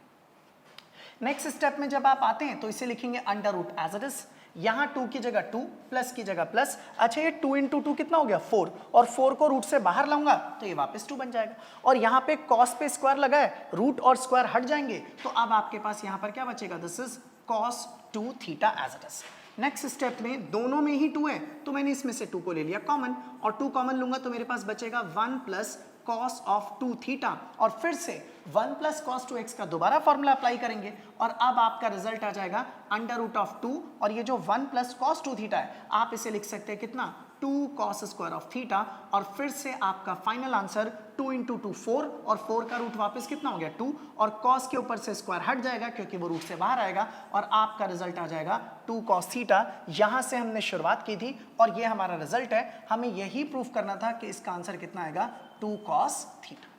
A: नेक्स्ट स्टेप में जब आप आते हैं तो इसे लिखेंगे under root as it is, यहां 2 की जगह 2 प्लस की जगह प्लस। अच्छा ये 2 इंटू 2 कितना हो गया 4 और 4 को रूट से बाहर लाऊंगा तो ये वापस 2 बन जाएगा और यहां पे cos पे स्क्वायर लगा है, रूट और स्क्वायर हट जाएंगे तो अब आपके पास यहां पर क्या बचेगा, this is cos 2 theta as it is. Next step में दोनों में ही 2 है तो मैंने इसमें से 2 को ले लिया कॉमन और 2 कॉमन लूंगा तो मेरे पास बचेगा 1 प्लस cos ऑफ 2 थीटा और फिर से 1 प्लस cos 2x का दोबारा फॉर्मूला अप्लाई करेंगे और अब आपका रिजल्ट आ जाएगा अंडर रूट ऑफ 2 और ये जो 1 प्लस cos 2 थीटा है आप इसे लिख सकते हैं कितना 2 cos स्क्वायर ऑफ थीटा और फिर से आपका फाइनल आंसर 2 इंटू 2 4 और 4 का रूट वापस कितना हो गया 2 और cos के ऊपर से स्क्वायर हट जाएगा क्योंकि वो रूट से बाहर आएगा और आपका रिजल्ट आ जाएगा 2 cos थीटा। यहां से हमने शुरुआत की थी और ये हमारा रिजल्ट है, हमें यही प्रूफ करना था कि इसका आंसर कितना आएगा 2 cos थीटा।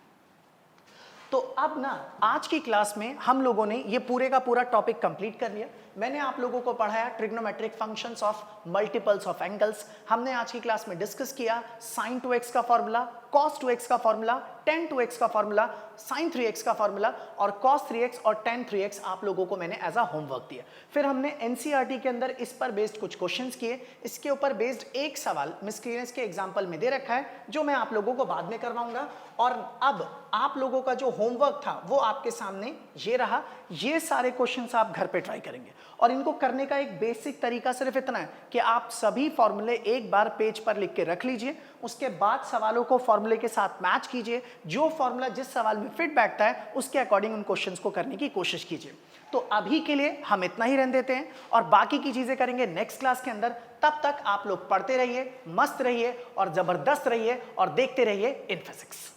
A: तो अब ना आज की क्लास में हम लोगों ने ये पूरे का पूरा टॉपिक कंप्लीट कर लिया। मैंने आप लोगों को पढ़ाया trigonometric functions of multiples of angles. हमने आज की क्लास में डिस्कस किया sin 2x का फॉर्मूला, cos 2x का फॉर्मूला, tan 2x का फॉर्मूला, sin 3x का फॉर्मूला और cos 3x और tan 3x आप लोगों को मैंने एज अ होमवर्क दिया। फिर हमने एनसीईआरटी के अंदर इस पर बेस्ड कुछ क्वेश्चंस किए। इसके ऊपर बेस्ड एक सवाल मिस क्लीनेस के एग्जाम्पल में दे रखा है जो मैं आप लोगों को बाद में करवाऊंगा। और अब आप लोगों का जो होमवर्क था वो आपके सामने ये रहा। ये सारे क्वेश्चंस आप घर पे ट्राई करेंगे और इनको करने का एक बेसिक तरीका सिर्फ इतना है कि आप सभी फॉर्मूले एक बार पेज पर लिख के रख लीजिए, उसके बाद सवालों को फॉर्मूले के साथ मैच कीजिए, जो फॉर्मूला जिस सवाल में फिट बैठता है उसके अकॉर्डिंग उन क्वेश्चंस को करने की कोशिश कीजिए। तो अभी के लिए हम इतना ही रहने देते हैं और बाकी की चीजें करेंगे नेक्स्ट क्लास के अंदर। तब तक आप लोग पढ़ते रहिए, मस्त रहिए और जबरदस्त रहिए और देखते रहिए इन फिजिक्स।